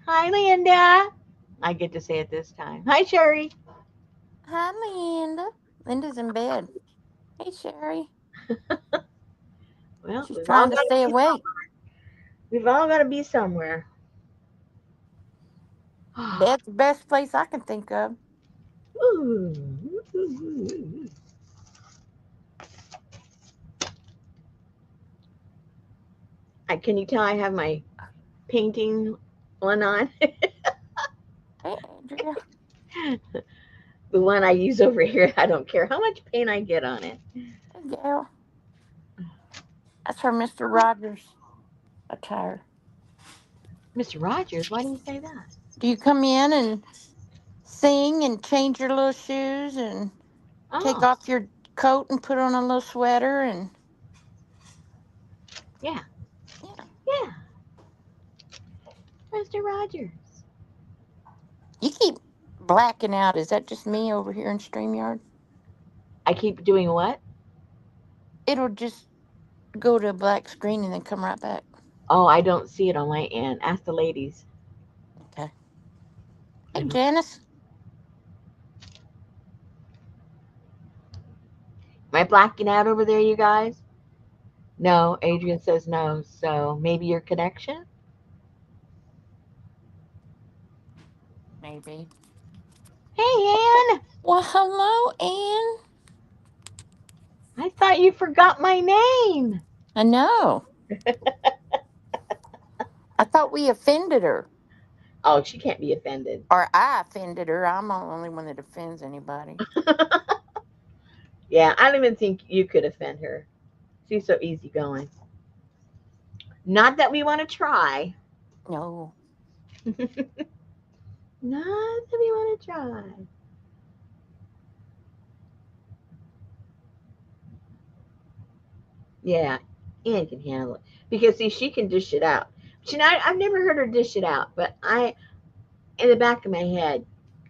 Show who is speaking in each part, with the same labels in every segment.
Speaker 1: Hi, Linda. I get to say it this time. Hi, Sherry.
Speaker 2: Hi, Linda. Linda's in bed. Hey, Sherry.
Speaker 1: Well,
Speaker 2: She's trying to stay awake.
Speaker 1: we've all got to be somewhere.
Speaker 2: Bed's the best place I can think of.
Speaker 1: Ooh. Can you tell I have my painting one on?
Speaker 2: Hey, Andrea.
Speaker 1: The one I use over here. I don't care how much paint I get on it.
Speaker 2: Hey, Gail. That's her Mr. Rogers attire.
Speaker 1: Mr. Rogers, why do you say that?
Speaker 2: Do you come in and sing and change your little shoes and take
Speaker 1: Oh,
Speaker 2: off your coat and put on a little sweater and
Speaker 1: yeah,
Speaker 2: yeah.
Speaker 1: yeah, Mr. Rogers.
Speaker 2: You keep blacking out. Is that just me over here in StreamYard?
Speaker 1: I keep doing what?
Speaker 2: It'll just go to a black screen and then come right back.
Speaker 1: Oh, I don't see it on my end. Ask the ladies.
Speaker 2: Okay. Hey,
Speaker 1: Mhm.
Speaker 2: Janice.
Speaker 1: Am I blacking out over there, you guys? No, Adrian says no. So maybe your connection?
Speaker 2: Maybe.
Speaker 1: Hey, Ann.
Speaker 2: Well, hello, Anne.
Speaker 1: I thought you forgot my name.
Speaker 2: I know. I thought we offended her.
Speaker 1: Oh, she can't be offended.
Speaker 2: Or I offended her. I'm the only one that offends anybody.
Speaker 1: Yeah, I don't even think you could offend her. She's so easygoing. Not that we want to try.
Speaker 2: No.
Speaker 1: Not that we want to try. Yeah, Ann can handle it because see, she can dish it out. But, I've never heard her dish it out, but in the back of my head,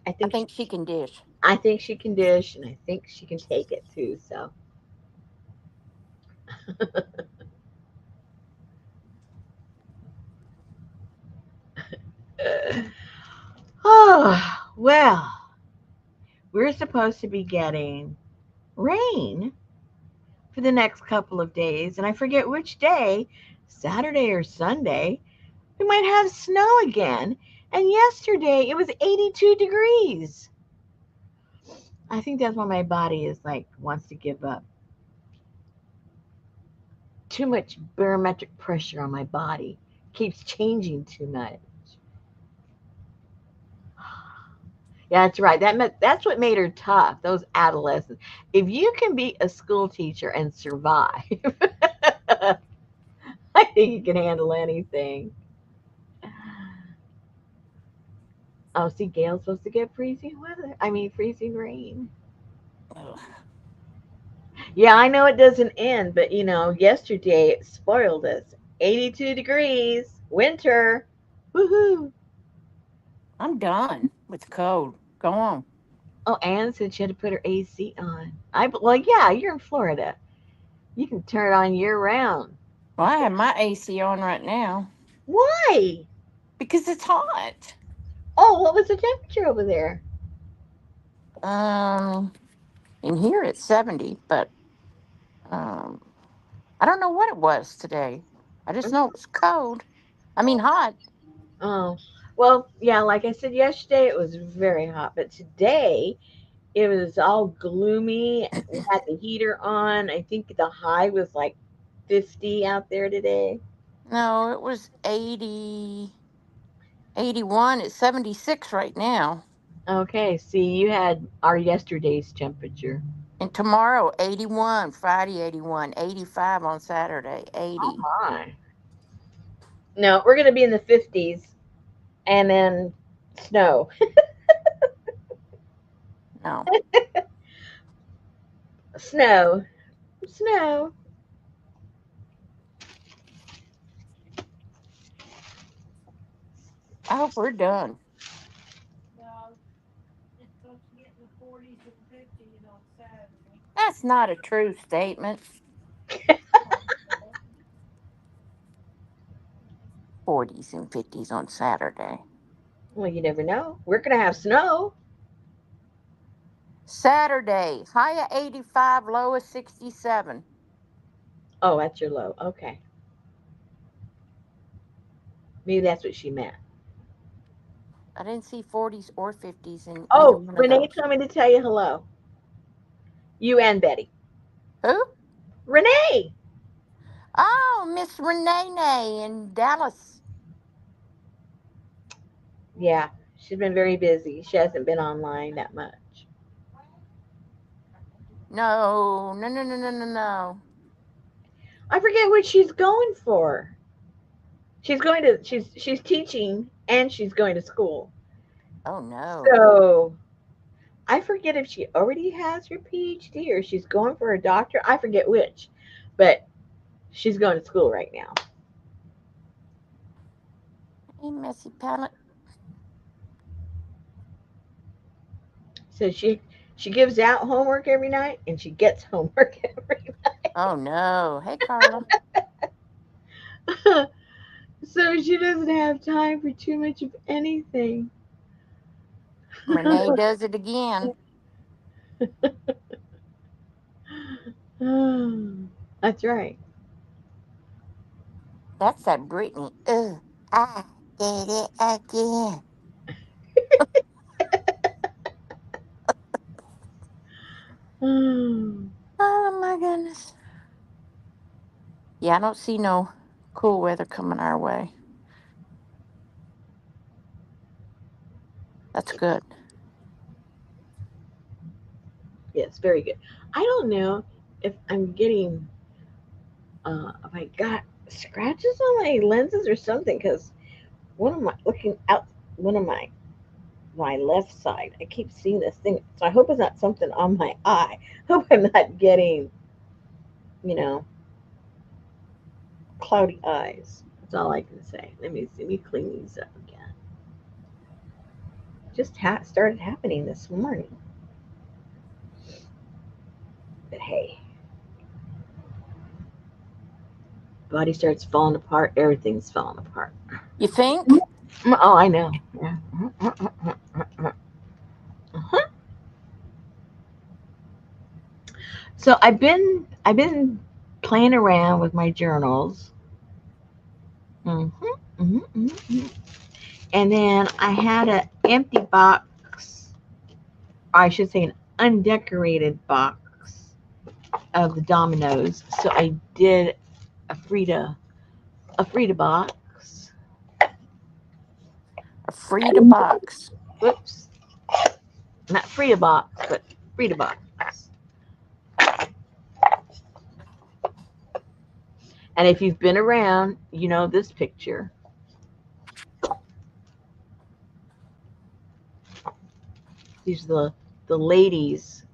Speaker 1: I
Speaker 2: I
Speaker 1: think
Speaker 2: think she can dish.
Speaker 1: I think she can dish, and I think she can take it too. So, oh well, we're supposed to be getting rain for the next couple of days, and I forget which day, Saturday or Sunday, we might have snow again. And yesterday it was 82 degrees. I think that's why my body is like wants to give up. Too much barometric pressure on my body. Keeps changing too much. Yeah, that's right. That's what made her tough. Those adolescents. If you can be a school teacher and survive, I think you can handle anything. Oh, see, Gail's supposed to get freezing weather. I mean, freezing rain.
Speaker 2: Ugh.
Speaker 1: Yeah, I know it doesn't end, but yesterday it spoiled us. 82 degrees, winter. Woohoo.
Speaker 2: I'm done with cold. Go on.
Speaker 1: Oh, Anne said she had to put her AC on. Well, yeah, you're in Florida. You can turn it on year round.
Speaker 2: Well, I have my AC on right now
Speaker 1: Why?
Speaker 2: because it's hot.
Speaker 1: Oh, what was the temperature over there?
Speaker 2: Um, in here it's 70, but um, I don't know what it was today. I just know it was cold. I mean, hot.
Speaker 1: Oh, well, yeah, like I said yesterday, it was very hot, but today it was all gloomy. We had the heater on. I think the high was like 50 out there today.
Speaker 2: No, it was 80, 81. It's 76 right now.
Speaker 1: Okay, see, you had our yesterday's temperature.
Speaker 2: And tomorrow, 81. Friday, 81. 85 on Saturday,
Speaker 1: Oh
Speaker 2: 80.
Speaker 1: my. No, we're going to be in the 50s and then snow.
Speaker 2: No.
Speaker 1: Snow. Snow.
Speaker 2: I hope we're done. That's not a true statement. 40s and 50s on Saturday.
Speaker 1: Well, you never know. We're going to have snow.
Speaker 2: Saturday, high of 85, low of 67.
Speaker 1: Oh, that's your low. Okay. Maybe that's what she meant.
Speaker 2: I didn't see 40s or 50s in either
Speaker 1: Oh,
Speaker 2: one of
Speaker 1: Renee
Speaker 2: those.
Speaker 1: told me to tell you hello. You and Betty.
Speaker 2: Who?
Speaker 1: Renee!
Speaker 2: Oh, Miss Renee in Dallas.
Speaker 1: Yeah, she's been very busy. She hasn't been online that much.
Speaker 2: No, no, no, no, no, no, no.
Speaker 1: I forget what she's going for. She's teaching and she's going to school.
Speaker 2: Oh, no.
Speaker 1: So I forget if she already has her PhD or she's going for her doctor. I forget which, but she's going to school right now.
Speaker 2: Hey, messy palate.
Speaker 1: So she gives out homework every night and she gets homework every
Speaker 2: Oh, no. Hey, Carla.
Speaker 1: night. So she doesn't have time for too much of anything.
Speaker 2: Renee does it again.
Speaker 1: That's right.
Speaker 2: That's that Brittany. Ugh, I did it again. Oh, my goodness. Yeah, I don't see no cool weather coming our way. That's good.
Speaker 1: Yes, very good. I don't know if I'm getting if I got scratches on my lenses or something because one of my looking out one of my left side, I keep seeing this thing. So I hope it's not something on my eye. Hope I'm not getting, you know, cloudy eyes. That's all I can say. Let me clean these up again. Just started happening this morning. But hey, body starts falling apart. Everything's falling apart.
Speaker 2: You think?
Speaker 1: Oh, I know. Yeah. Uh-huh. So I've been playing around with my journals. hmm hmm And then I had an empty box, or I should say an undecorated box of the dominoes. So I did a Frida a Frida box.
Speaker 2: A Frida box.
Speaker 1: Whoops, not Frida box, but Frida box. And if you've been around, you know this picture. These are the ladies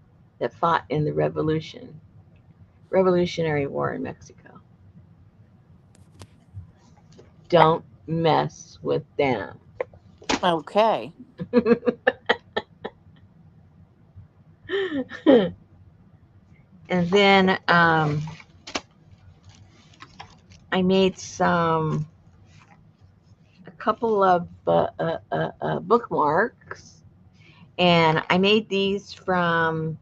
Speaker 1: that fought in the Revolutionary War in Mexico. Don't mess with them.
Speaker 2: Okay.
Speaker 1: And then I made a couple of bookmarks, and I made these from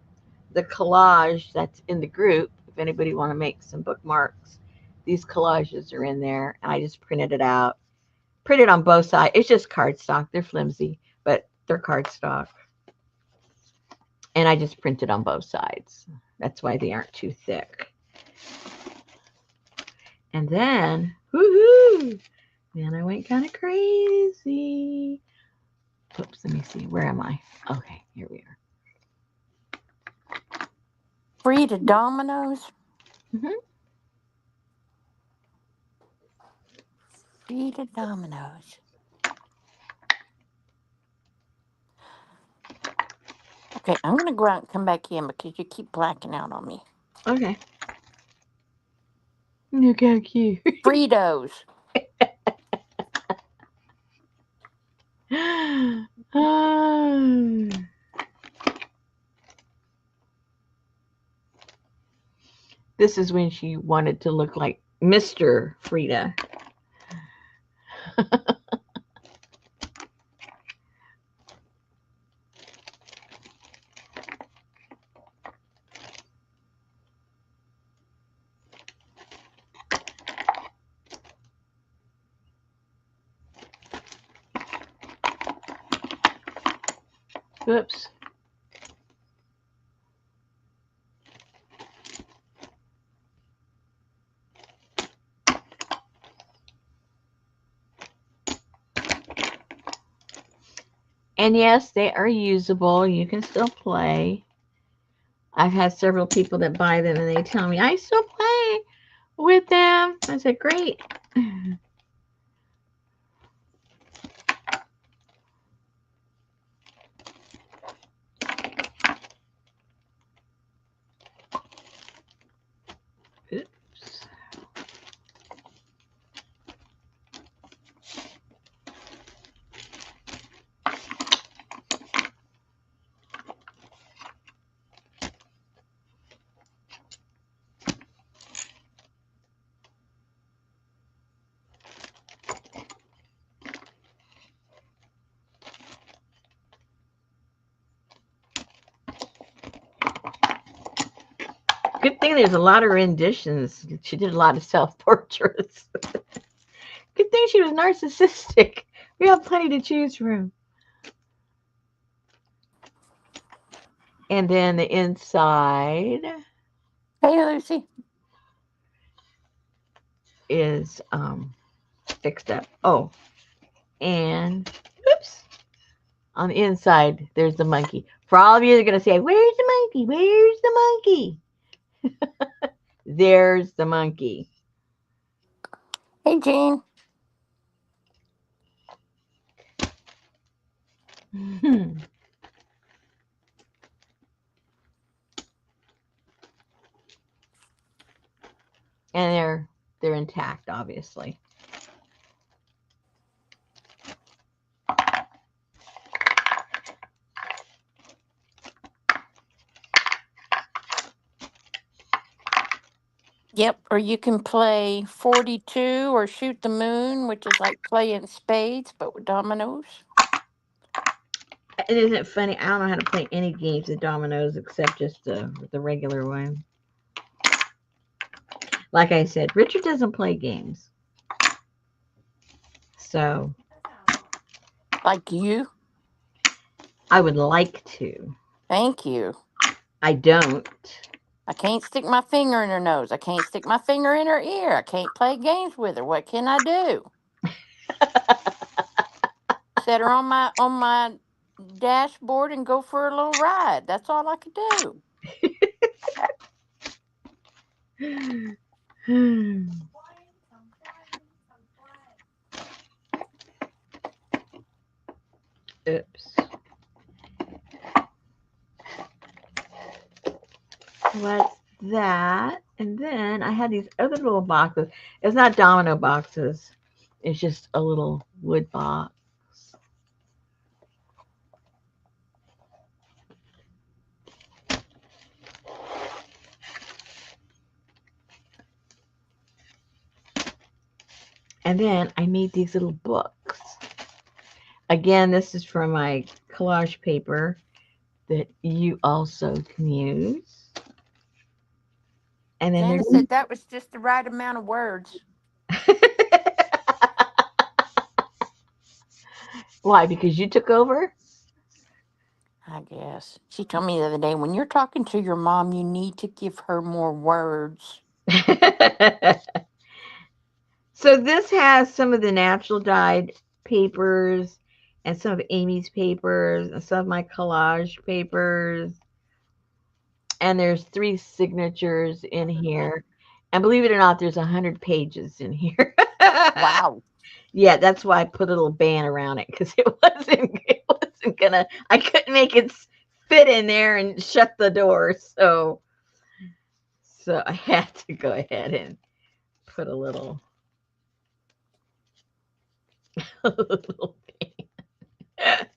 Speaker 1: the collage that's in the group. If anybody want to make some bookmarks, these collages are in there. I just printed it out, printed on both sides. It's just cardstock. They're flimsy, but they're cardstock, and I just printed on both sides. That's why they aren't too thick. And then, woohoo! Then I went kind of crazy. Oops, let me see. Where am I? Okay, here we are.
Speaker 2: Frida dominoes.
Speaker 1: hmm
Speaker 2: Frida dominoes. Okay, I'm gonna go out and come back in because you keep blacking out on me.
Speaker 1: Okay. Look how cute.
Speaker 2: Fritos.
Speaker 1: Ah. This is when she wanted to look like Mr. Frida. Oops. And yes, they are usable. You can still play. I've had several people that buy them and they tell me, I still play with them. I said, great. Oops. Good thing there's a lot of renditions. She did a lot of self portraits. Good thing she was narcissistic. We have plenty to choose from. And then the inside
Speaker 2: Hey, Lucy.
Speaker 1: is fixed up. Oh, and oops. On the inside, there's the monkey. For all of you that are going to say, where's the monkey? Where's the monkey? There's the monkey.
Speaker 2: Hey, Jean.
Speaker 1: And they're intact, obviously.
Speaker 2: Yep, or you can play 42 or shoot the moon, which is like playing spades, but with dominoes.
Speaker 1: And isn't it funny? I don't know how to play any games of dominoes except just the regular one. Like I said, Richard doesn't play games. So
Speaker 2: Like you.
Speaker 1: I would like to.
Speaker 2: Thank you.
Speaker 1: I don't.
Speaker 2: I can't stick my finger in her nose. I can't stick my finger in her ear. I can't play games with her. What can I do? Set her on my dashboard and go for a little ride. That's all I could do.
Speaker 1: Oops. What's that? And then I had these other little boxes. It's not domino boxes. It's just a little wood box. And then I made these little books. Again, this is from my collage paper that you also can use. And then
Speaker 2: Janice said that was just the right amount of words.
Speaker 1: Why? Because you took over?
Speaker 2: I guess. She told me the other day, when you're talking to your mom, you need to give her more words.
Speaker 1: So this has some of the natural dyed papers and some of Amy's papers and some of my collage papers. And there's 3 signatures in here. And believe it or not, there's 100 pages in here.
Speaker 2: Wow.
Speaker 1: Yeah, that's why I put a little band around it because it wasn't gonna. I couldn't make it fit in there and shut the door, so I had to go ahead and put a little little band.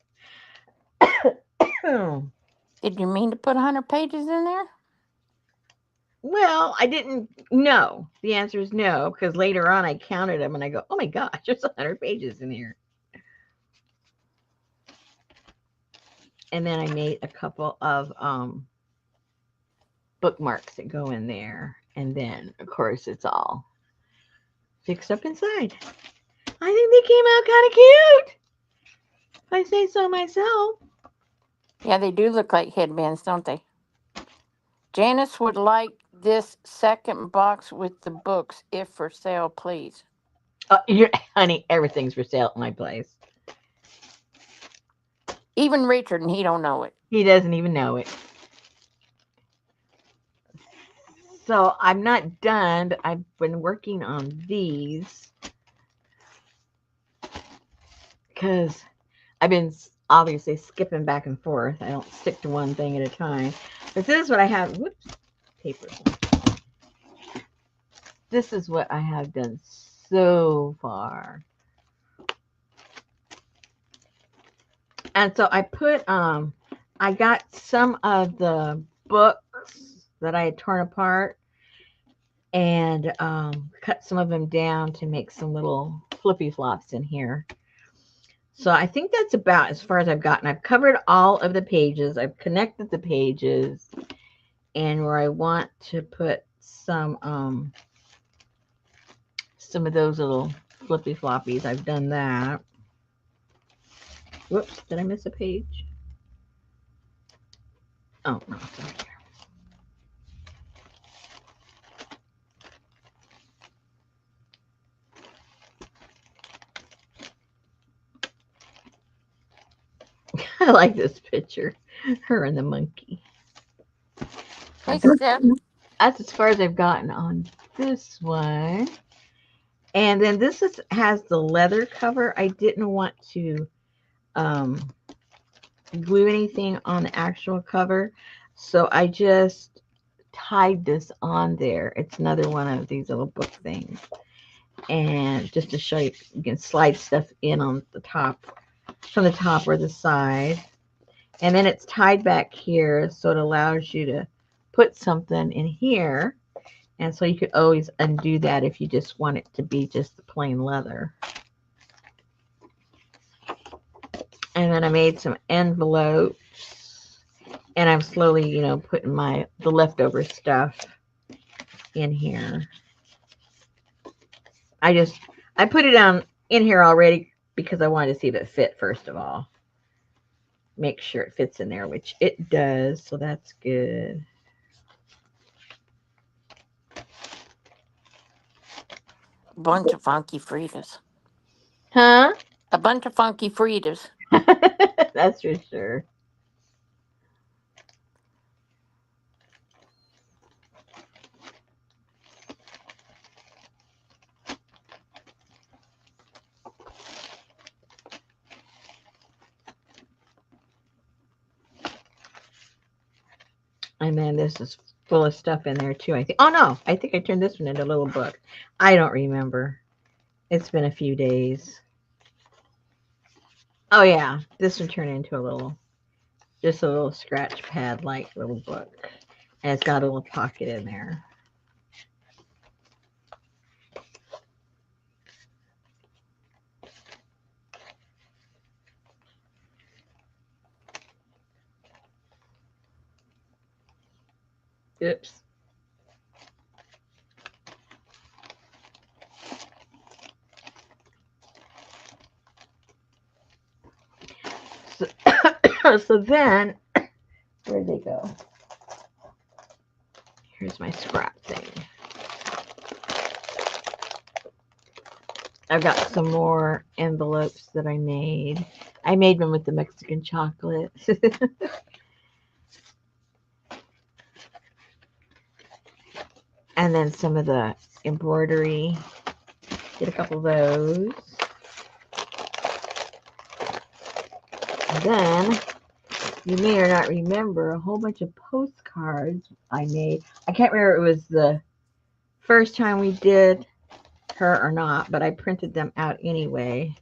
Speaker 2: Did you mean to put 100 pages in there?
Speaker 1: Well, I didn't know. The answer is no because later on I counted them and I go, oh my gosh, there's 100 pages in here. And then I made a couple of bookmarks that go in there. And then, of course, it's all fixed up inside. I think they came out kind of cute, if I say so myself.
Speaker 2: Yeah, they do look like headbands, don't they? Janice would like this second box with the books, if for sale, please.
Speaker 1: Honey, everything's for sale at my place.
Speaker 2: Even Richard, and he don't know it.
Speaker 1: He doesn't even know it. So I'm not done, but I've been working on these because I've been obviously skipping back and forth. I don't stick to one thing at a time. But this is what I have. Whoops, paper. This is what I have done so far. And so I put I got some of the books that I had torn apart and cut some of them down to make some little flippy flops in here. So I think that's about as far as I've gotten. I've covered all of the pages. I've connected the pages, and where I want to put some of those little flippy floppies, I've done that. Whoops, did I miss a page? Oh, no, it's right here. I like this picture. Her and the monkey.
Speaker 2: Hey, Steph.
Speaker 1: That's as far as I've gotten on this one. And then this has the leather cover. I didn't want to um, glue anything on the actual cover, so I just tied this on there. It's another one of these little book things. And just to show you, you can slide stuff in on the top, from the top or the side. And then it's tied back here, so it allows you to put something in here. And so you could always undo that if you just want it to be just the plain leather. And then I made some envelopes. And I'm slowly, putting the leftover stuff in here. I put it down in here already because I wanted to see if it fit first of all. Make sure it fits in there, which it does, so that's good.
Speaker 2: Bunch of funky Fridas.
Speaker 1: Huh?
Speaker 2: A bunch of funky Fridas.
Speaker 1: That's for sure. And then this is full of stuff in there too, I think. Oh no, I think I turned this one into a little book. I don't remember. It's been a few days. Oh yeah, this one turned into just a little scratch pad like little book. And it's got a little pocket in there. Oops. So, so then, where'd they go? Here's my scrap thing. I've got some more envelopes that I made. I made them with the Mexican chocolate. And then some of the embroidery. Did a couple of those. And then, you may or not remember, a whole bunch of postcards I made. I can't remember if it was the first time we did her or not, but I printed them out anyway.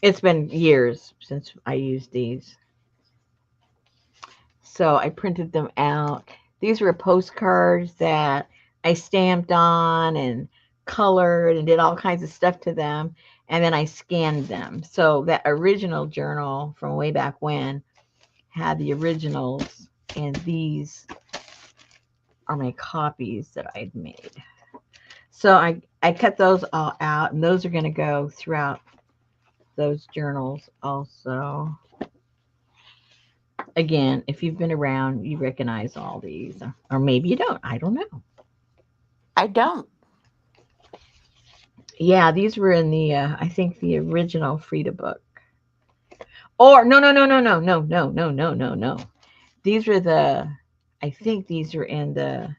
Speaker 1: It's been years since I used these. So I printed them out. These were postcards that I stamped on and colored and did all kinds of stuff to them. And then I scanned them. So that original journal from way back when had the originals, and these are my copies that I'd made. So I cut those all out, and those are going to go throughout those journals also. Again, if you've been around, you recognize all these, or maybe you don't. I don't know.
Speaker 2: I don't.
Speaker 1: Yeah, these were in the I think the original Frida book. Or no, no, no, no, no, no, no, no, no, no, no. These were the. I think these were in the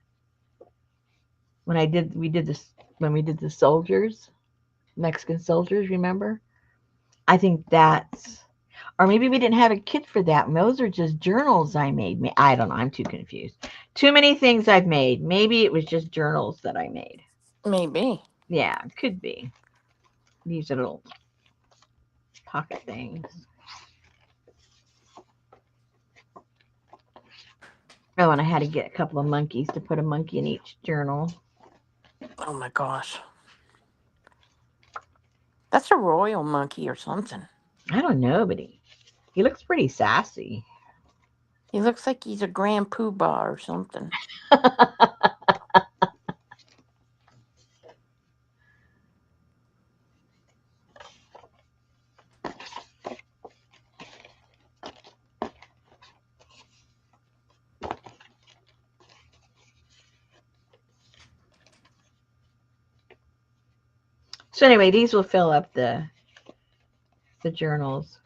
Speaker 1: when I did we did this when we did the soldiers, Mexican soldiers. Remember? I think that's. Or maybe we didn't have a kit for that. Those are just journals I made. I don't know. I'm too confused. Too many things I've made. Maybe it was just journals that I made.
Speaker 2: Maybe.
Speaker 1: Yeah, could be. These little pocket things. Oh, and I had to get a couple of monkeys to put a monkey in each journal.
Speaker 2: Oh my gosh. That's a royal monkey or something.
Speaker 1: I don't know, but he looks pretty sassy.
Speaker 2: He looks like he's a grand poobah or something.
Speaker 1: So anyway, these will fill up the journals.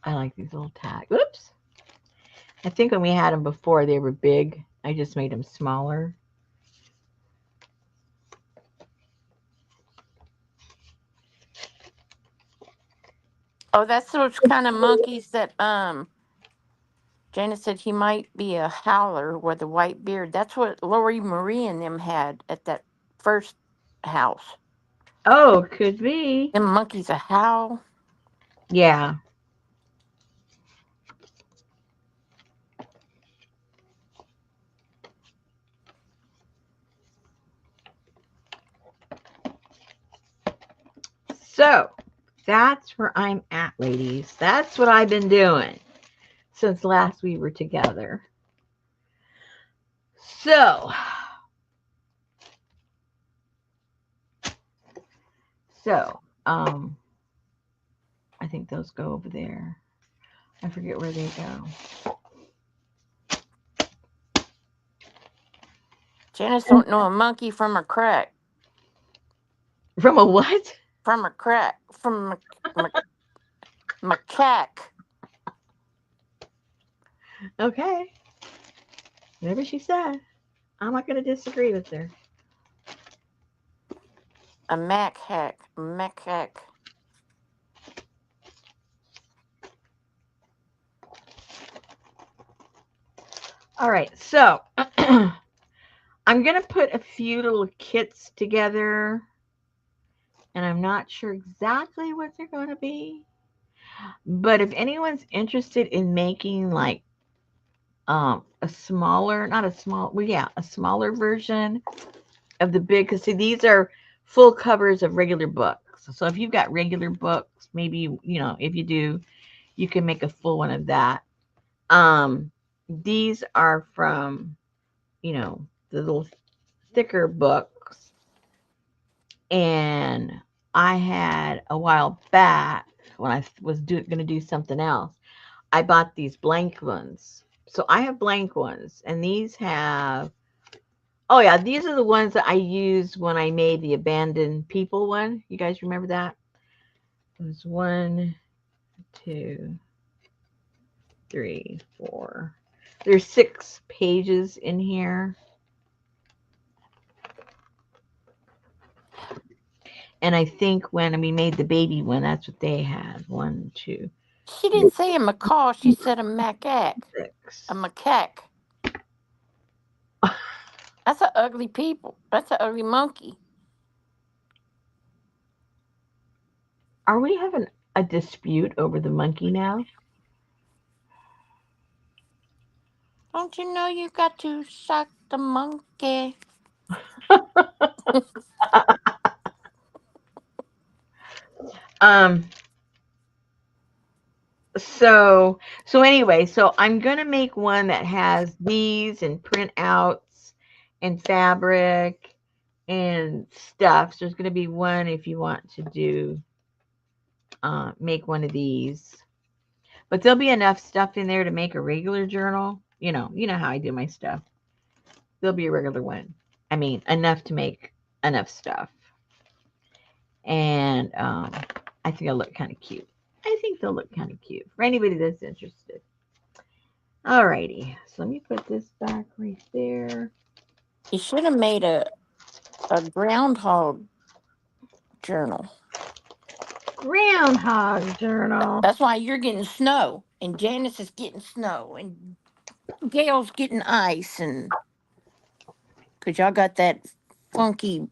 Speaker 1: I like these little tags. Oops. I think when we had them before, they were big. I just made them smaller.
Speaker 2: Oh, that's those kind of monkeys that Jana said he might be a howler with a white beard. That's what Lori Marie and them had at that first house.
Speaker 1: Oh, could be.
Speaker 2: Them monkeys a howl.
Speaker 1: Yeah. So that's where I'm at, ladies. That's what I've been doing since last we were together. So, so, I think those go over there. I forget where they go.
Speaker 2: Janice don't know a monkey from a crack.
Speaker 1: From a what?
Speaker 2: From a crack. From macaque.
Speaker 1: Okay. Whatever she said. I'm not going to disagree with her.
Speaker 2: A macaque. Macaque.
Speaker 1: All right. So, I'm going to put a few little kits together, and I'm not sure exactly what they're going to be. But if anyone's interested in making like a smaller, not a small, well, yeah, a smaller version of the big, because see, these are full covers of regular books. So if you've got regular books, maybe, if you do, you can make a full one of that. Um, these are from, the little thicker books. And I had a while back when I was going to do something else, I bought these blank ones. So I have blank ones, and these have. Oh yeah, these are the ones that I used when I made the abandoned people one. You guys remember that? It was 1, 2, 3, 4. There's 6 pages in here. And I think when we made the baby one, that's what they had. 1, 2,
Speaker 2: She didn't say a macaw. She said a macaque.
Speaker 1: 6.
Speaker 2: A macaque. That's an ugly people. That's an ugly monkey.
Speaker 1: Are we having a dispute over the monkey now?
Speaker 2: Don't you know you got to suck the monkey?
Speaker 1: um so anyway, so I'm gonna make one that has these and printouts and fabric and stuff. So there's going to be one if you want to do make one of these. But there'll be enough stuff in there to make a regular journal. You know how I do my stuff. There'll be a regular one. I mean, enough to make enough stuff. And I think they'll look kind of cute. I think they'll look kind of cute for anybody that's interested. Alrighty, so let me put this back right there.
Speaker 2: You should have made a groundhog journal.
Speaker 1: Groundhog journal.
Speaker 2: That's why you're getting snow, and Janice is getting snow, and Gail's getting ice, and because y'all got that funky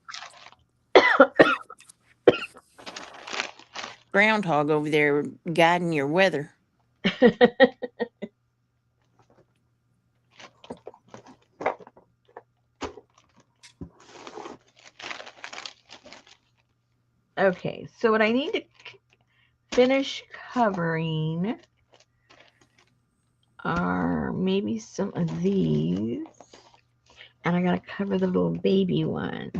Speaker 2: groundhog over there guiding your weather.
Speaker 1: Okay, so what I need to finish covering are maybe some of these. And I gotta cover the little baby one.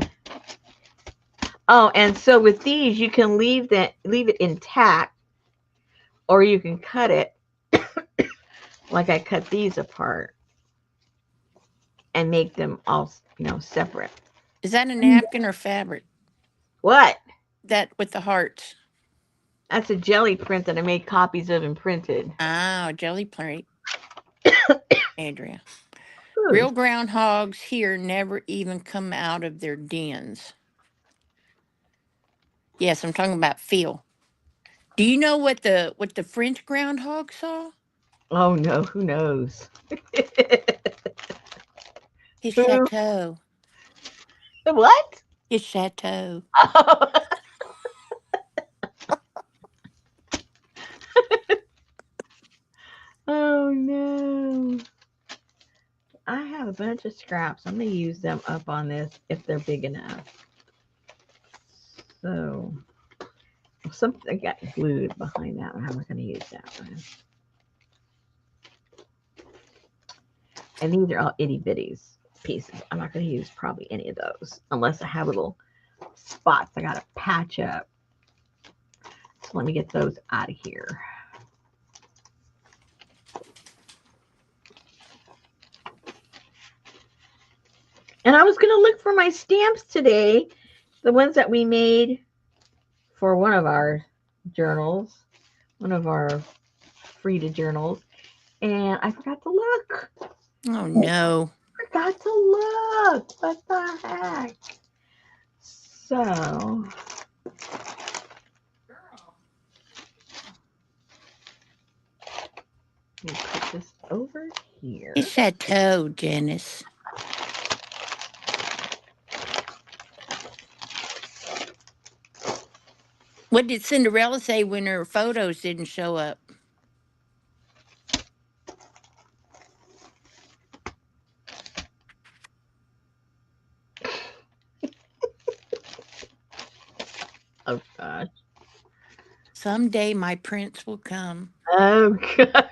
Speaker 1: Oh, and so with these, you can leave it intact, or you can cut it like I cut these apart and make them all, separate.
Speaker 2: Is that a napkin or fabric?
Speaker 1: What?
Speaker 2: That with the hearts.
Speaker 1: That's a jelly print that I made copies of and printed.
Speaker 2: Ah, jelly plate. Andrea.
Speaker 1: Ooh.
Speaker 2: Real groundhogs here never even come out of their dens. Yes, I'm talking about Phil. Do you know what the French groundhog saw?
Speaker 1: Oh no, who knows?
Speaker 2: His
Speaker 1: Who?
Speaker 2: chateau.
Speaker 1: What?
Speaker 2: His chateau.
Speaker 1: Oh. Oh no. I have a bunch of scraps. I'm going to use them up on this if they're big enough. So, something got glued behind that one. How am I going to use that one? And these are all itty bitties pieces. I'm not going to use probably any of those unless I have little spots I got to patch up. So let me get those out of here. And I was going to look for my stamps today, the ones that we made for one of our journals, one of our Frida journals, and I forgot to look.
Speaker 2: Oh no.
Speaker 1: Forgot to look. What the heck? So let me put this over here.
Speaker 2: His chateau, Janice. What did Cinderella say when her photos didn't show up?
Speaker 1: Oh gosh.
Speaker 2: Someday my prince will come.
Speaker 1: Oh god.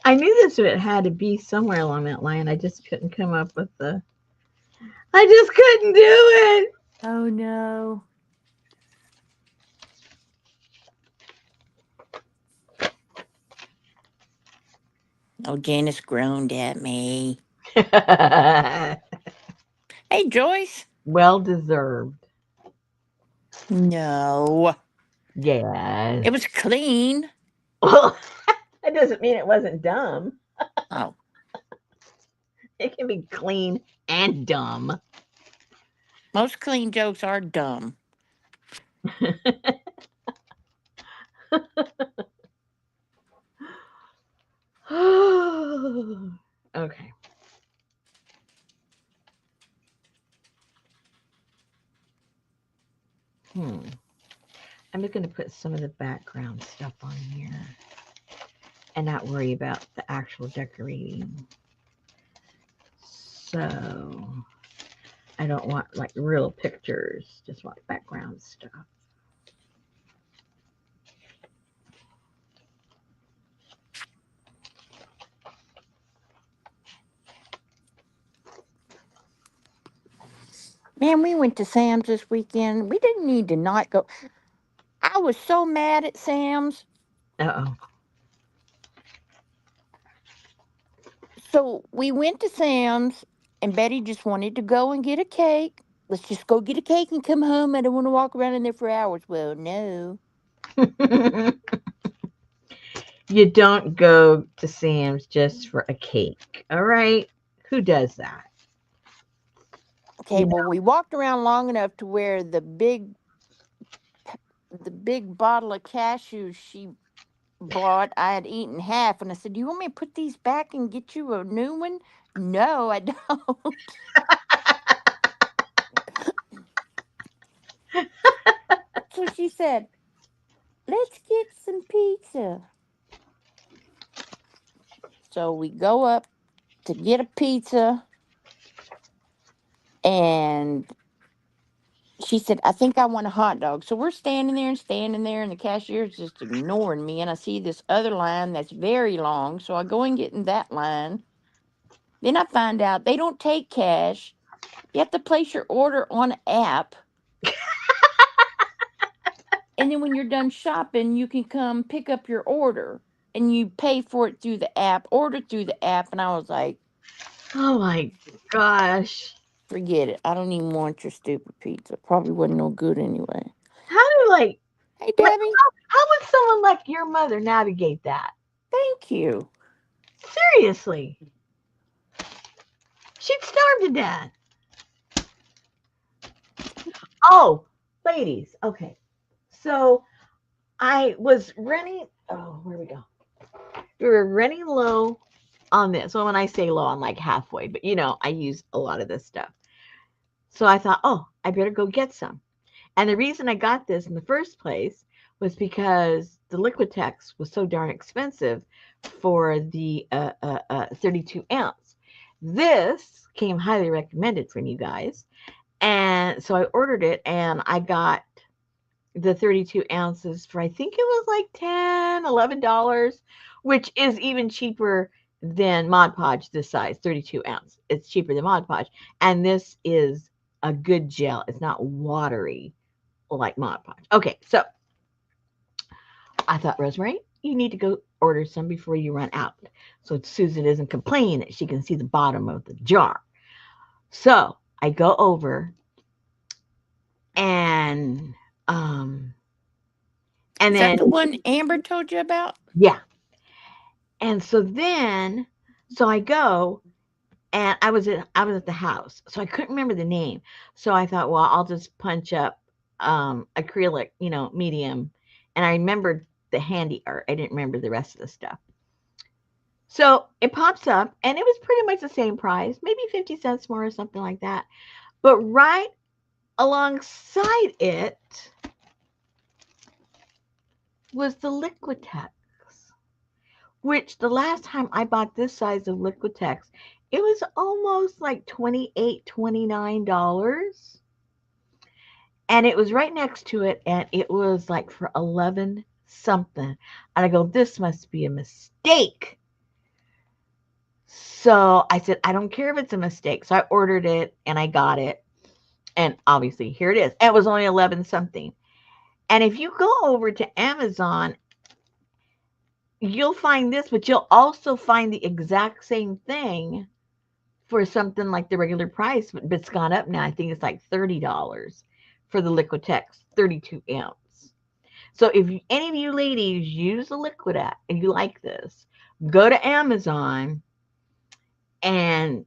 Speaker 1: I knew this would had to be somewhere along that line. I just couldn't come up with the. I just couldn't do it.
Speaker 2: Oh no. Oh, Janice groaned at me. Hey, Joyce.
Speaker 1: Well deserved.
Speaker 2: No.
Speaker 1: Yes.
Speaker 2: It was clean.
Speaker 1: Well, that doesn't mean it wasn't dumb.
Speaker 2: Oh.
Speaker 1: It can be clean and dumb.
Speaker 2: Most clean jokes are dumb.
Speaker 1: Okay. I'm just going to put some of the background stuff on here and not worry about the actual decorating. So I don't want like real pictures, just want background stuff.
Speaker 2: Man, we went to Sam's this weekend. We didn't need to not go. I was so mad at Sam's.
Speaker 1: Uh-oh.
Speaker 2: So we went to Sam's, and Betty just wanted to go and get a cake. Let's just go get a cake and come home. I don't want to walk around in there for hours. Well, no.
Speaker 1: You don't go to Sam's just for a cake. All right? Who does that?
Speaker 2: Okay,
Speaker 1: You
Speaker 2: well, we walked around long enough to where the big bottle of cashews she bought, I had eaten half, and I said, "Do you want me to put these back and get you a new one?" No, I don't. So she said, "Let's get some pizza." So we go up to get a pizza, and she said, "I think I want a hot dog." So we're standing there, and the cashier's just ignoring me. And I see this other line that's very long. So I go and get in that line. Then I find out they don't take cash. You have to place your order on an app. And then when you're done shopping, you can come pick up your order and you pay for it through the app, order through the app. And I was like,
Speaker 1: oh my gosh.
Speaker 2: forget it. I don't even want your stupid pizza. Probably wasn't no good anyway.
Speaker 1: How do
Speaker 2: Hey,
Speaker 1: like
Speaker 2: Debbie,
Speaker 1: how would someone like your mother navigate that?
Speaker 2: thank you.
Speaker 1: Seriously. She'd starve to death. Oh, ladies. Okay. So I was running. Oh, where we go? We were running low on this. So when I say low, I'm like halfway, but I use a lot of this stuff. So I thought, oh, I better go get some. And the reason I got this in the first place was because the Liquitex was so darn expensive for the 32 ounce. This came highly recommended from you guys. And so I ordered it and I got the 32 ounces for I think it was like $10, $11, which is even cheaper than Mod Podge this size, 32 ounce. It's cheaper than Mod Podge. And this is a good gel. It's not watery like Mod Podge. Okay, so I thought, Rosemary, you need to go order some before you run out. So Susan doesn't complain that she can see the bottom of the jar. So I go over and um and
Speaker 2: Is that
Speaker 1: then
Speaker 2: the one Amber told you about?
Speaker 1: yeah. And so I go and I was at the house. So I couldn't remember the name. So I thought, well, I'll just punch up acrylic, medium. And I remembered the handy art. I didn't remember the rest of the stuff. So it pops up and it was pretty much the same price, maybe 50 cents more or something like that. But right alongside it was the Liquitex, which the last time I bought this size of Liquitex, it was almost like $28, $29. And it was right next to it, and it was like for 11 something. And I go, this must be a mistake. So I said, I don't care if it's a mistake. So I ordered it and I got it. And obviously, here it is. It was only 11 something. And if you go over to Amazon, you'll find this, but you'll also find the exact same thing for something like the regular price, but it's gone up now. I think it's like $30 for the Liquitex 32 ounce. So if any of you ladies use the Liquitex and you like this, go to Amazon and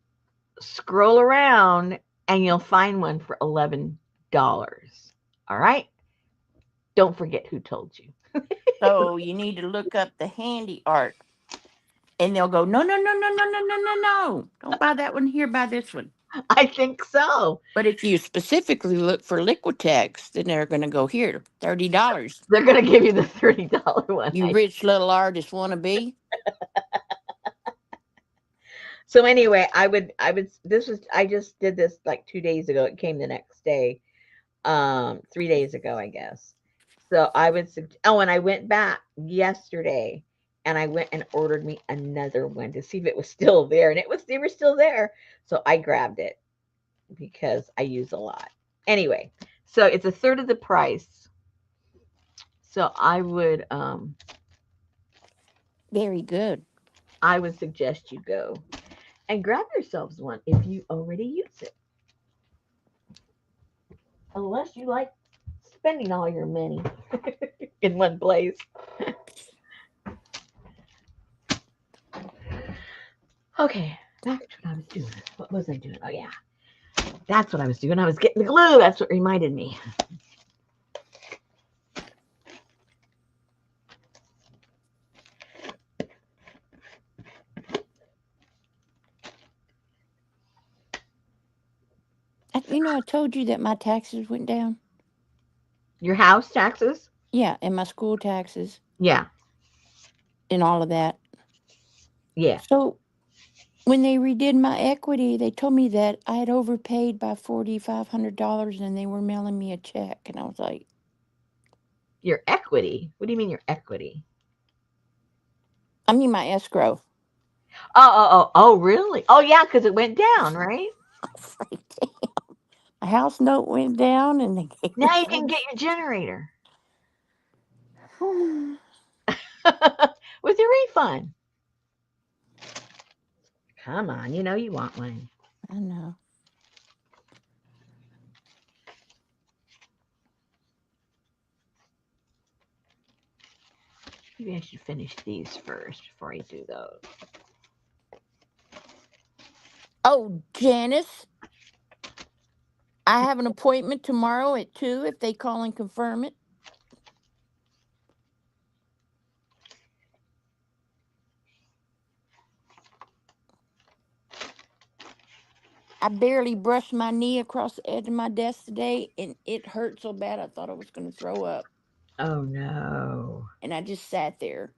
Speaker 1: scroll around and you'll find one for $11. All right? Don't forget who told you.
Speaker 2: So you need to look up the handy art. And they'll go, no, no, no, no, no, no, no, no, no. Don't buy that one here, buy this one.
Speaker 1: I think so.
Speaker 2: But if you specifically look for Liquitex, then they're going to go here, $30.
Speaker 1: They're going to give you the $30 one.
Speaker 2: You rich little artist want to be?
Speaker 1: So anyway, I just did this like 2 days ago. It came the next day, 3 days ago, I guess. So and I went back yesterday and I went and ordered me another one to see if it was still there. And they were still there. So I grabbed it. because I use a lot. Anyway, so it's a third of the price. So
Speaker 2: Very good.
Speaker 1: I would suggest you go and grab yourselves one if you already use it. Unless you like spending all your money in one place. Okay, back to what I was doing. What was I doing? Oh yeah, that's what I was doing. I was getting the glue. That's what reminded me.
Speaker 2: I told you that my taxes went down.
Speaker 1: Your house taxes?
Speaker 2: Yeah, and my school taxes
Speaker 1: Yeah,
Speaker 2: and all of that.
Speaker 1: yeah.
Speaker 2: So when they redid my equity, they told me that I had overpaid by $4,500 and they were mailing me a check. And I was like,
Speaker 1: Your equity? What do you mean your equity?
Speaker 2: I mean, my escrow.
Speaker 1: Oh, really? Oh, yeah, because it went down, right?
Speaker 2: I was like, damn. My house note went down and they gave me
Speaker 1: Now you can
Speaker 2: 40.
Speaker 1: get your generator with your refund. Come on, you know you want one.
Speaker 2: I know.
Speaker 1: Maybe I should finish these first before I do those.
Speaker 2: Oh, Janice, I have an appointment tomorrow at 2 if they call and confirm it. I barely brushed my knee across the edge of my desk today and it hurt so bad I thought I was going to throw up.
Speaker 1: Oh, no.
Speaker 2: And I just sat there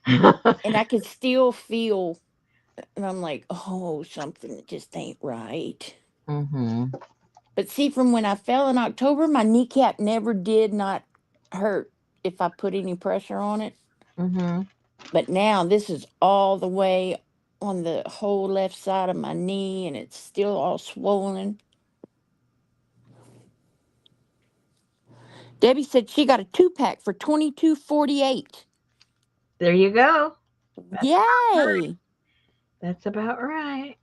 Speaker 2: and I could still feel, and I'm like, oh, something just ain't right.
Speaker 1: Mm-hmm.
Speaker 2: But see, from when I fell in October, my kneecap never did not hurt if I put any pressure on it.
Speaker 1: Mm-hmm.
Speaker 2: But now this is all the way on the whole left side of my knee and it's still all swollen. Debbie said she got a 2-pack for $22.48.
Speaker 1: There you go. That's
Speaker 2: Yay!
Speaker 1: that's about right.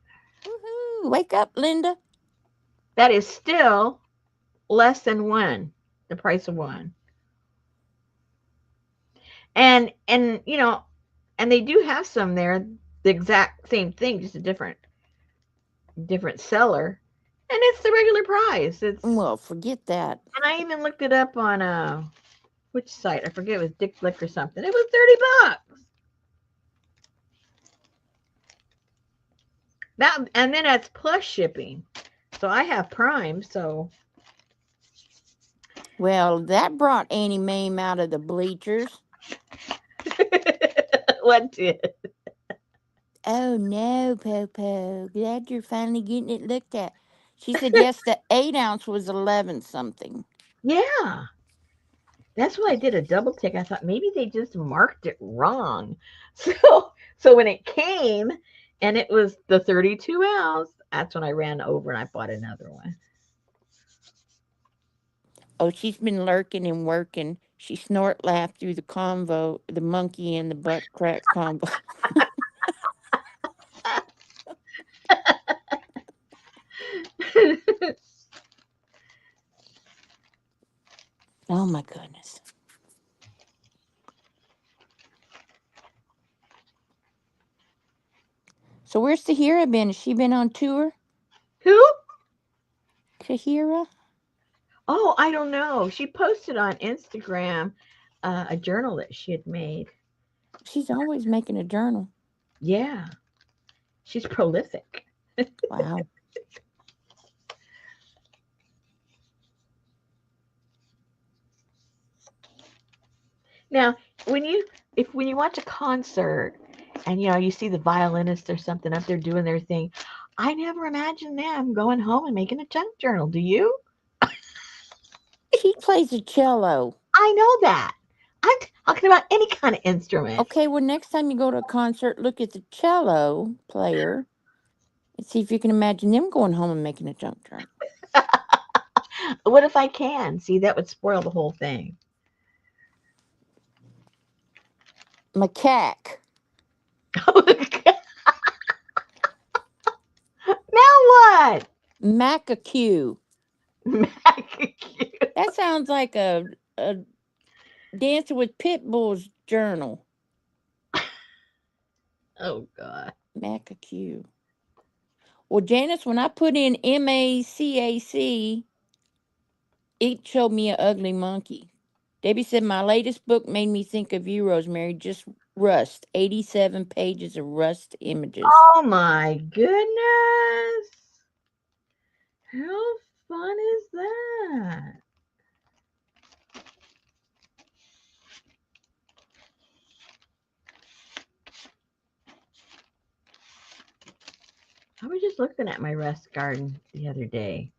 Speaker 2: Woohoo! Wake up, Linda.
Speaker 1: That is still less than one, the price of one. And and they do have some there, the exact same thing, just a different seller, and it's the regular price. It's
Speaker 2: Well, forget that.
Speaker 1: and I even looked it up on which site? I forget, it was Dick Blick or something. It was $30. That and then that's plus shipping. So I have Prime, so
Speaker 2: Well, that brought Annie Mame out of the bleachers.
Speaker 1: what did?
Speaker 2: Oh no, Popo. Glad you're finally getting it looked at. She said yes, the 8 ounce was 11 something.
Speaker 1: Yeah. That's why I did a double take. I thought maybe they just marked it wrong. So when it came and it was the 32 ounce, that's when I ran over and I bought another one.
Speaker 2: Oh, she's been lurking and working. She snort laughed through the convo, the monkey and the butt crack combo. Oh my goodness. So where's Tahira been? Has she been on tour?
Speaker 1: Who?
Speaker 2: Tahira?
Speaker 1: Oh, I don't know. She posted on Instagram a journal that she had made.
Speaker 2: She's always making a journal.
Speaker 1: Yeah, she's prolific.
Speaker 2: Wow.
Speaker 1: Now, when you when you watch a concert and you see the violinist or something up there doing their thing, I never imagined them going home and making a junk journal. Do you?
Speaker 2: He plays a cello.
Speaker 1: I know that. I'm talking about any kind of instrument.
Speaker 2: Okay, well, next time you go to a concert, look at the cello player Let's see if you can imagine them going home and making a junk drawer.
Speaker 1: What if I can? See, that would spoil the whole thing.
Speaker 2: Macaque.
Speaker 1: Now what?
Speaker 2: Macaque.
Speaker 1: Macaque.
Speaker 2: That sounds like a Dancing with Pitbull's journal.
Speaker 1: Oh God.
Speaker 2: Macaque. Well, Janice, when I put in MACAC, it showed me an ugly monkey. Debbie said, my latest book made me think of you, Rosemary. Just Rust. 87 pages of Rust images.
Speaker 1: Oh my goodness. How fun is that? I was just looking at my rest garden the other day.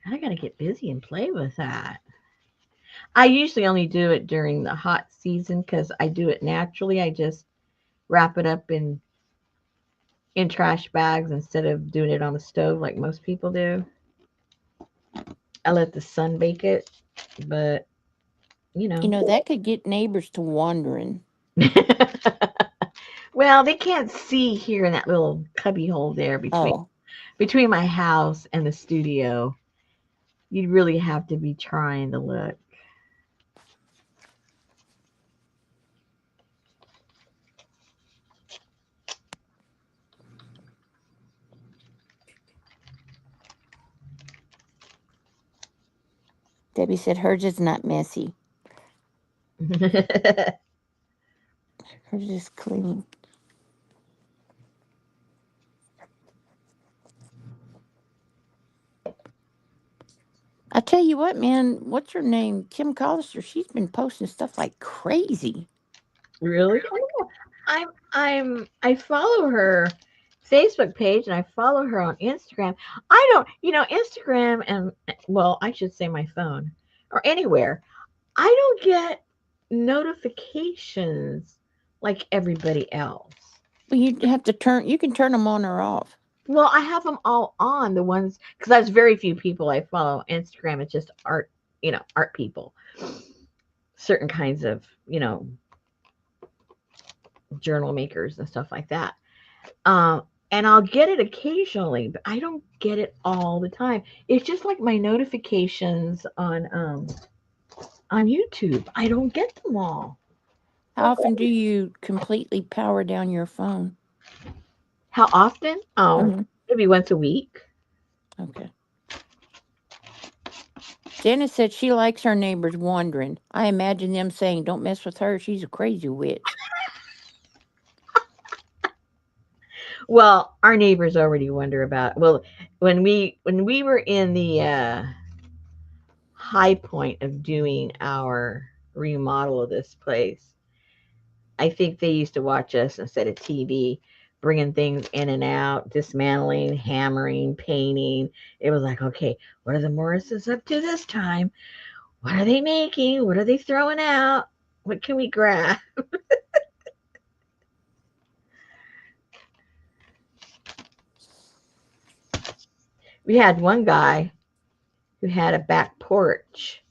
Speaker 1: I got to get busy and play with that. I usually only do it during the hot season because I do it naturally. I just wrap it up in trash bags instead of doing it on the stove like most people do. I let the sun bake it, but you
Speaker 2: You
Speaker 1: know.
Speaker 2: know, that could get neighbors to wondering.
Speaker 1: Well, they can't see here in that little cubby hole there
Speaker 2: Oh,
Speaker 1: between my house and the studio. You'd really have to be trying to look.
Speaker 2: Debbie said hers is not messy. Hers is clean. I tell you what, man, what's her name? Kim Collister. She's been posting stuff like crazy.
Speaker 1: Really? I follow her Facebook page and I follow her on Instagram. I don't, Instagram and well, I should say my phone or anywhere. I don't get notifications like everybody else.
Speaker 2: Well, you have to you can turn them on or off.
Speaker 1: Well, I have them all on the ones because there's very few people I follow on Instagram. It's just art, art people, certain kinds of, journal makers and stuff like that. And I'll get it occasionally, but I don't get it all the time. It's just like my notifications on YouTube. I don't get them all.
Speaker 2: How often do you completely power down your phone?
Speaker 1: How often? Oh,
Speaker 2: Hmm.
Speaker 1: maybe once a week.
Speaker 2: Okay. Janice said she likes her neighbors wondering. I imagine them saying, don't mess with her. She's a crazy witch.
Speaker 1: Well, our neighbors already wonder about. Well, when we were in the high point of doing our remodel of this place, I think they used to watch us instead of TV, bringing things in and out, dismantling, hammering, painting. It was like, okay, what are the Morrises up to this time? What are they making? What are they throwing out? What can we grab? We had one guy who had a back porch,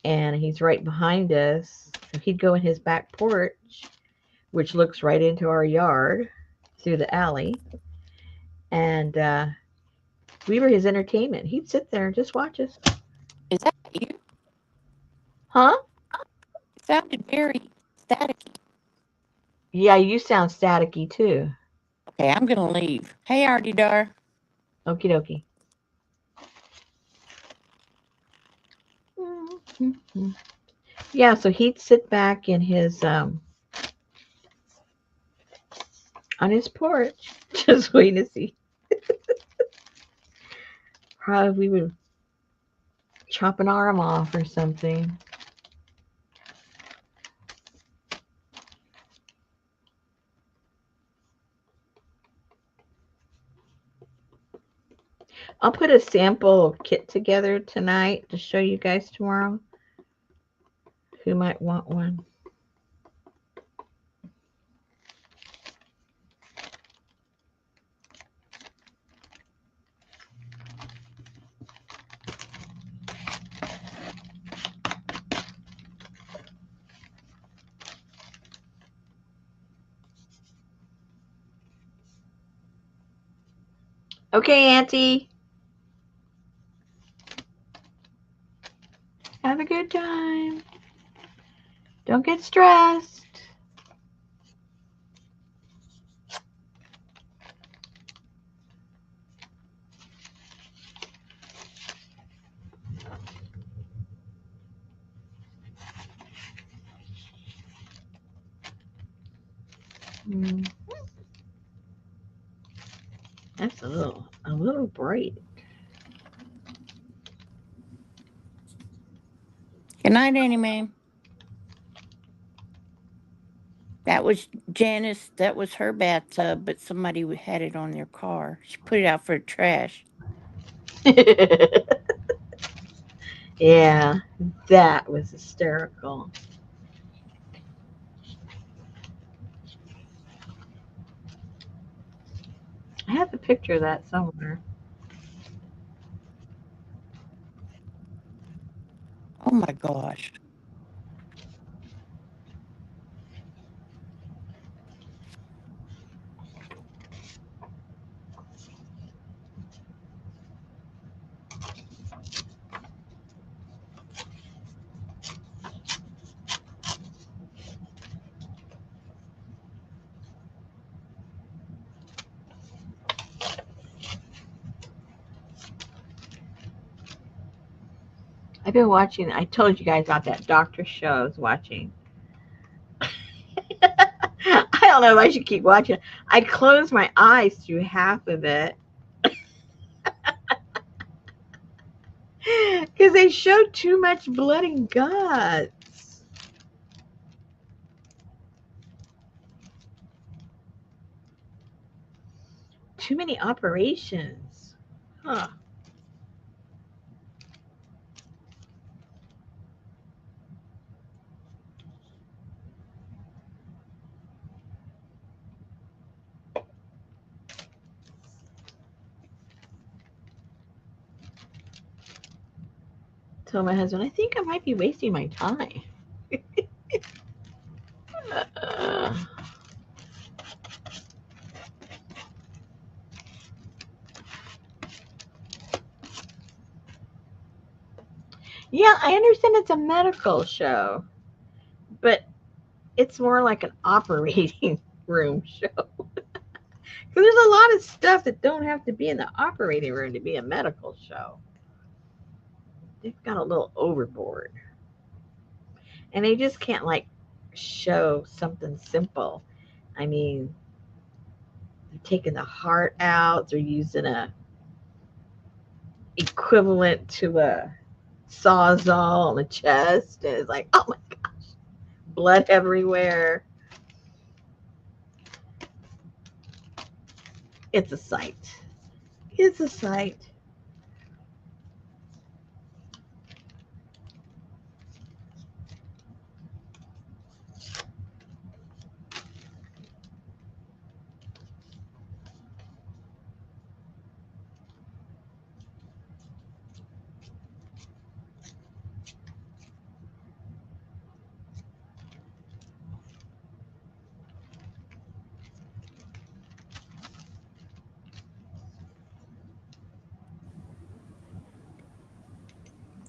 Speaker 1: and he's right behind us. So he'd go in his back porch, which looks right into our yard through the alley, and we were his entertainment. He'd sit there and just watch us.
Speaker 2: Is that you?
Speaker 1: Huh?
Speaker 2: It sounded very staticky.
Speaker 1: Yeah, you sound staticky too.
Speaker 2: Okay, I'm going to leave. Hey, Artie Dar.
Speaker 1: Okie dokie. Yeah, so he'd sit back in his on his porch, just waiting to see. Probably we would chop an arm off or something. I'll put a sample kit together tonight to show you guys tomorrow. Who might want one? Okay, Auntie. Have a good time. Don't get stressed. Mm, that's a little bright.
Speaker 2: Good night, Annie Mae. That was Janice. That was her bathtub, but somebody had it on their car. She put it out for trash.
Speaker 1: Yeah, that was hysterical. I have a picture of that somewhere.
Speaker 2: Oh my gosh.
Speaker 1: I've been watching. I told you guys about that doctor show I was watching. I don't know if I should keep watching. I closed my eyes through half of it because they showed too much blood and guts. Too many operations. Huh. Told my husband, I think I might be wasting my time. Uh, yeah, I understand it's a medical show, but it's more like an operating room show. Because there's a lot of stuff that don't have to be in the operating room to be a medical show. They've got a little overboard. And they just can't like show something simple. I mean, they're taking the heart out, they're using a equivalent to a sawzall on the chest, and it's like, oh my god, blood everywhere. It's a sight. It's a sight.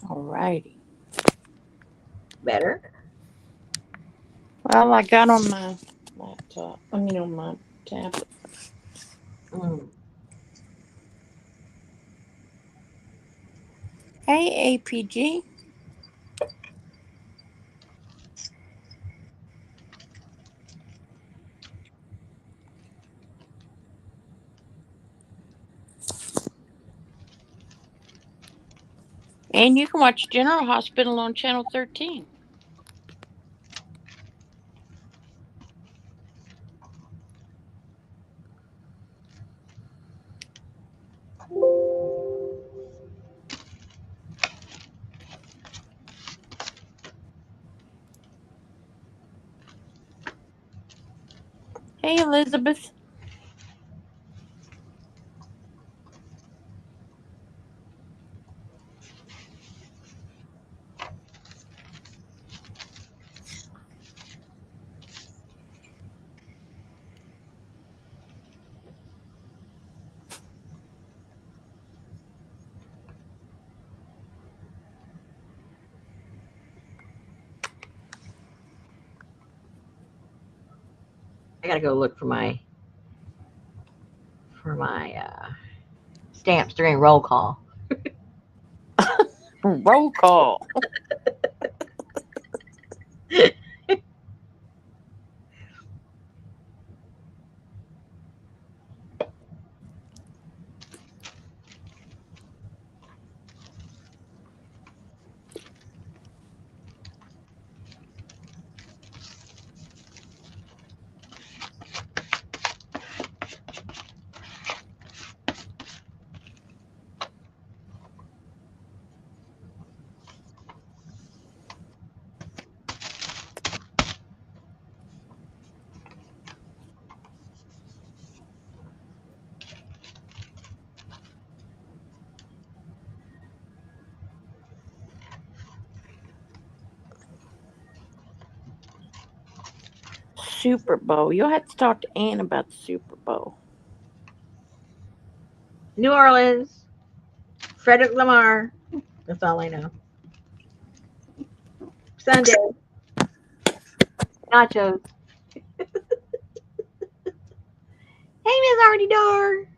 Speaker 2: Alrighty.
Speaker 1: Better.
Speaker 2: Well, I got on my laptop. I mean, on my tablet.
Speaker 1: Mm.
Speaker 2: Hey, APG. And you can watch General Hospital on Channel 13. Hey, Elizabeth.
Speaker 1: I gotta go look for my stamps during roll call.
Speaker 2: Roll call. Super Bowl. You'll have to talk to Ann about the Super Bowl.
Speaker 1: New Orleans, Frederick Lamar. That's all I know. Sunday, nachos. Hey, Miss Artie Dar.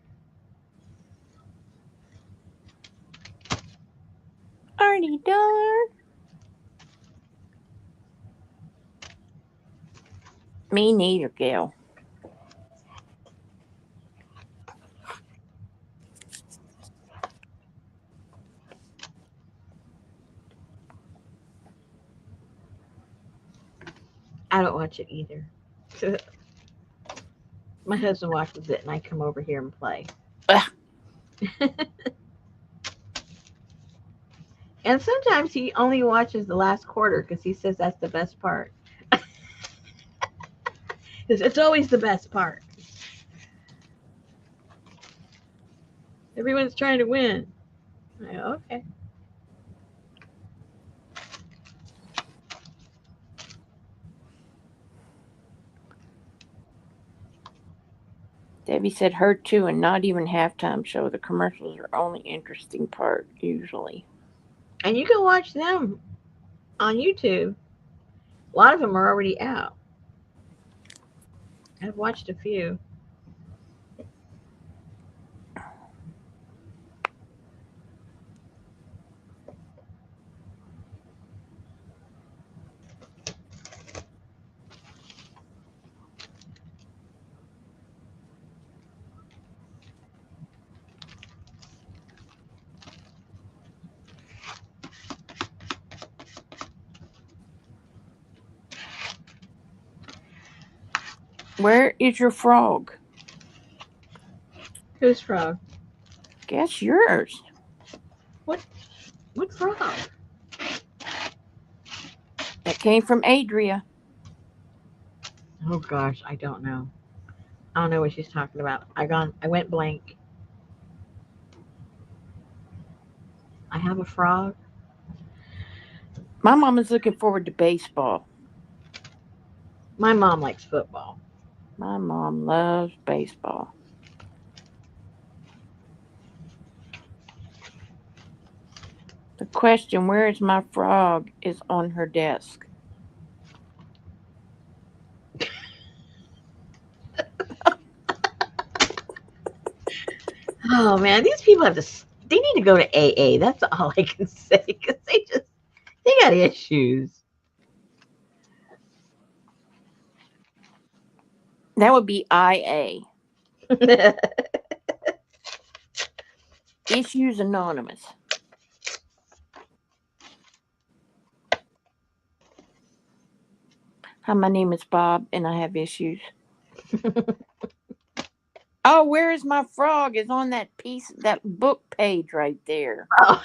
Speaker 2: Artie Dar. Me neither, Gail.
Speaker 1: I don't watch it either. My husband watches it, and I come over here and play.
Speaker 2: Ugh.
Speaker 1: And sometimes he only watches the last quarter because he says that's the best part. Because it's always the best part. Everyone's trying to win. I go, okay.
Speaker 2: Debbie said her too, and not even halftime show. The commercials are only interesting part usually.
Speaker 1: And you can watch them on YouTube. A lot of them are already out. I've watched a few.
Speaker 2: Where is your frog?
Speaker 1: Who's frog?
Speaker 2: Guess yours.
Speaker 1: What? What frog?
Speaker 2: That came from Adria.
Speaker 1: Oh gosh, I don't know. I don't know what she's talking about. I went blank. I have a frog.
Speaker 2: My mom is looking forward to baseball.
Speaker 1: My mom likes football.
Speaker 2: My mom loves baseball. The question, where is my frog, is on her desk.
Speaker 1: Oh man, these people have to. They need to go to AA. That's all I can say because they got issues.
Speaker 2: That would be IA. Issues Anonymous. Hi, my name is Bob, and I have issues. Oh, where is my frog? Is on that piece, that book page right there.
Speaker 1: Oh.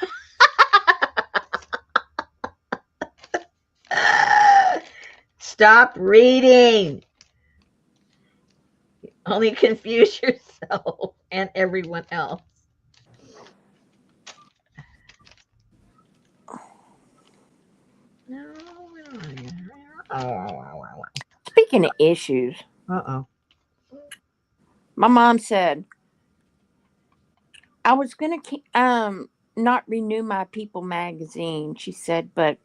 Speaker 1: Stop reading. Only confuse yourself and everyone else. No, we don't.
Speaker 2: Speaking of issues,
Speaker 1: Uh-oh.
Speaker 2: my mom said I was gonna not renew my People magazine. She said, but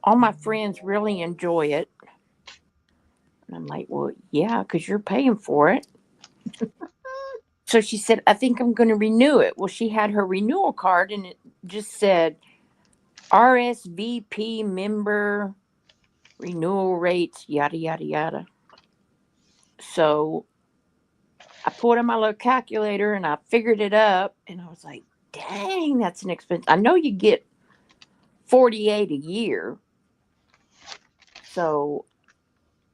Speaker 2: all my friends really enjoy it. And I'm like, well, yeah, because you're paying for it. So she said, I think I'm going to renew it. Well, she had her renewal card and it just said RSVP member renewal rates, yada, yada, yada. So I pulled out my little calculator and I figured it up and I was like, dang, that's an expense. I know you get 48 a year. So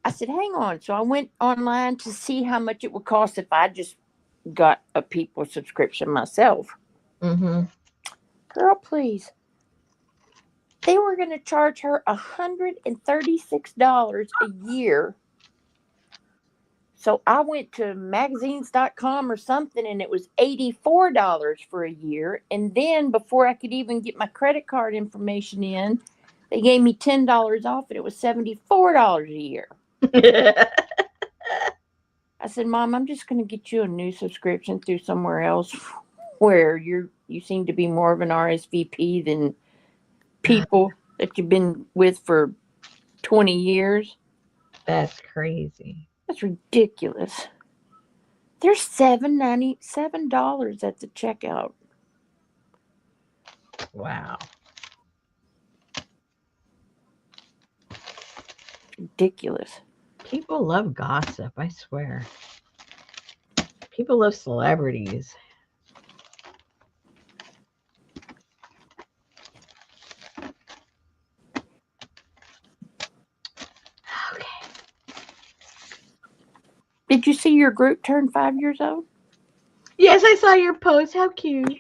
Speaker 2: I said, hang on. So I went online to see how much it would cost if I just got a people subscription myself.
Speaker 1: Mm-hmm.
Speaker 2: Girl, please. They were going to charge her $136 a year. So I went to magazines.com or something and it was $84 for a year. And then before I could even get my credit card information in, they gave me $10 off and it was $74 a year. I said, Mom, I'm just going to get you a new subscription through somewhere else where you seem to be more of an RSVP than people that you've been with for 20 years.
Speaker 1: That's crazy.
Speaker 2: That's ridiculous. There's $7.97 at the checkout.
Speaker 1: Wow.
Speaker 2: Ridiculous.
Speaker 1: People love gossip, I swear. People love celebrities. Okay.
Speaker 2: Did you see your group turn 5 years old?
Speaker 1: Yes, I saw your post. How cute.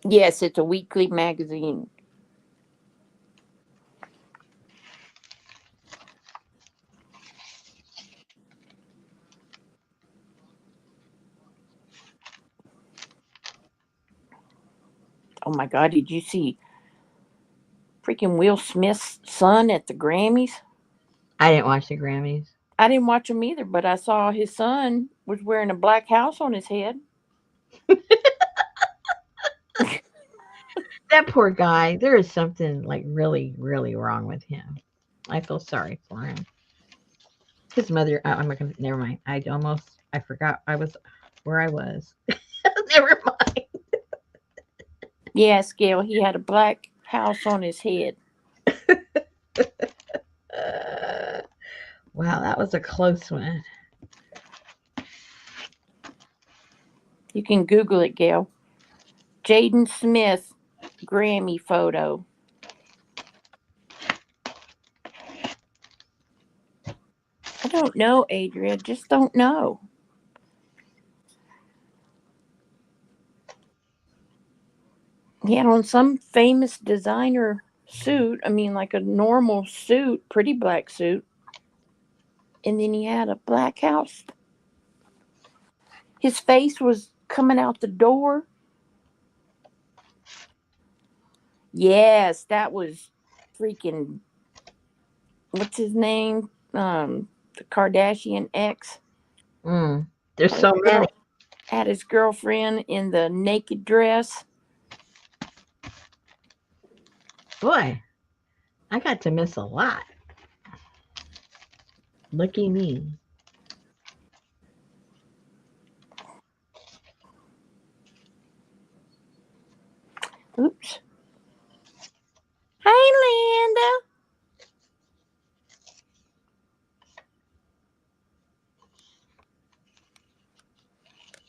Speaker 2: Yes, it's a weekly magazine. Oh my God, did you see freaking Will Smith's son at the Grammys?
Speaker 1: I didn't watch the Grammys.
Speaker 2: I didn't watch him either, but I saw his son was wearing a black house on his head.
Speaker 1: That poor guy. There is something like really, really wrong with him. I feel sorry for him. His mother. I'm not gonna. Never mind. I forgot. I was where I was. Never mind.
Speaker 2: Yes, Gail, he had a black house on his head.
Speaker 1: Uh, wow, that was a close one.
Speaker 2: You can Google it, Gail. Jaden Smith Grammy photo. I don't know, Adria. Just don't know. He had on some famous designer suit. I mean, like a normal suit, pretty black suit. And then he had a black house. His face was coming out the door. Yes, that was freaking, what's his name? The Kardashian ex.
Speaker 1: Mm, there's
Speaker 2: Had his
Speaker 1: so many.
Speaker 2: girl had his girlfriend in the naked dress.
Speaker 1: Boy, I got to miss a lot. Lucky me.
Speaker 2: Oops. Hey, Linda.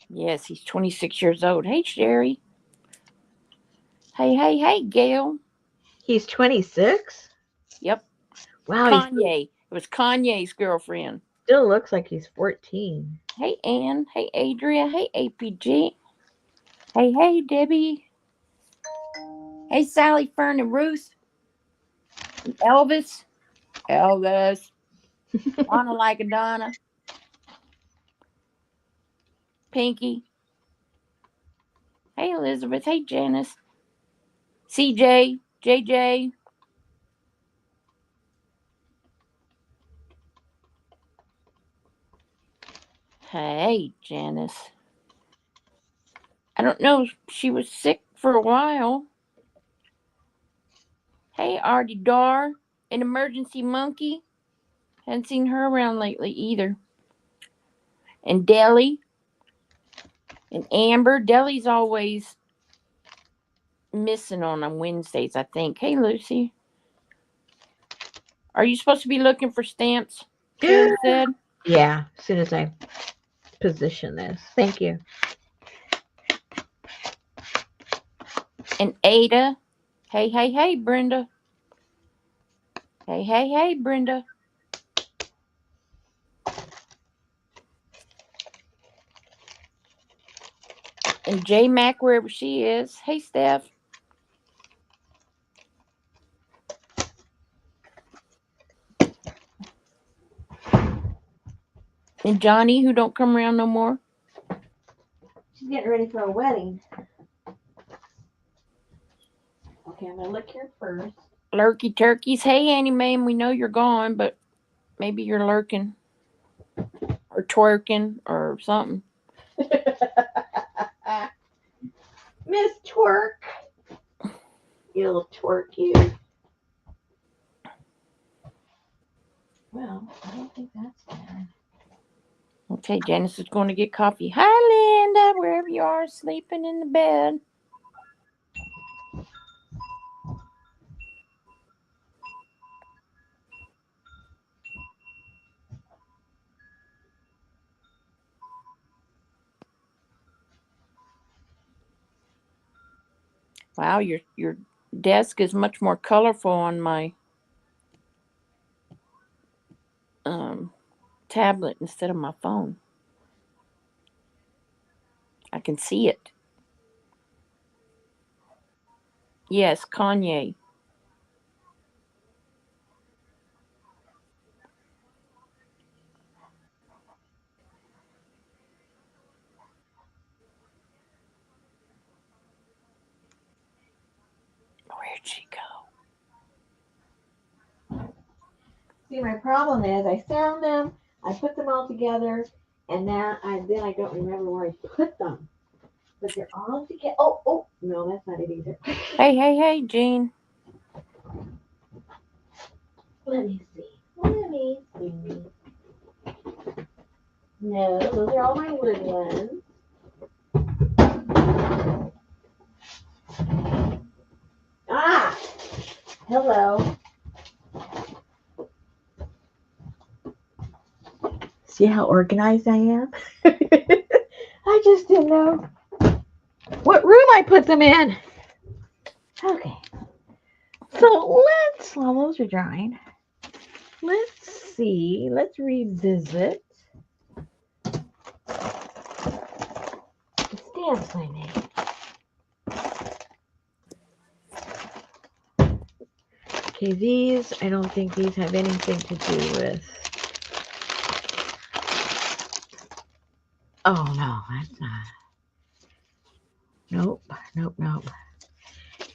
Speaker 2: Yes, he's 26 years old. Hey, Sherry. Hey, hey, hey, Gail.
Speaker 1: He's 26.
Speaker 2: Yep.
Speaker 1: Wow, he
Speaker 2: Kanye. It was Kanye's girlfriend.
Speaker 1: still looks like he's 14.
Speaker 2: Hey, Ann. Hey, Adria. Hey, APG. Hey, hey, Debbie. Hey, Sally, Fern, and Ruth. And Elvis. Elvis. Donna like a Donna. Pinky. Hey, Elizabeth. Hey, Janice. CJ. JJ. Hey, Janice. I don't know. She was sick for a while. Hey, Artie Dar, an emergency monkey. Hadn't seen her around lately either. And Deli and Amber. Deli's always missing on Wednesdays, I think. Hey, Lucy. Are you supposed to be looking for stamps? Karen said.
Speaker 1: Yeah, as soon as I position this. Thank you.
Speaker 2: And Ada. Hey, hey, hey, Brenda. Hey, hey, hey, Brenda. And J Mac, wherever she is. Hey, Steph. And Johnny, who don't come around no more.
Speaker 1: She's getting ready for a wedding. Okay, I'm gonna look here first.
Speaker 2: Lurky turkeys. Hey, Annie Mae, we know you're gone, but maybe you're lurking. Or twerking or something.
Speaker 1: Miss Twerk. You little twerk, you. Well, I don't think that's bad.
Speaker 2: Okay, Janice is going to get coffee. Hi, Linda, wherever you are, sleeping in the bed. Wow, your desk is much more colorful on my tablet instead of my phone. I can see it. Yes, Kanye. Where'd she go?
Speaker 1: See, my problem is I found them, I put them all together, and then I don't remember where I put them. But they're all together. Oh, no, that's not it either.
Speaker 2: Hey, hey, hey, Jean.
Speaker 1: Let me see. No, those are all my wood ones. Ah! Hello. See how organized I am? I just didn't know what room I put them in. Okay. So while those are drying, let's see. Let's revisit the stamps I made. Okay, these, I don't think these have anything to do with. Oh, no, that's not. Nope.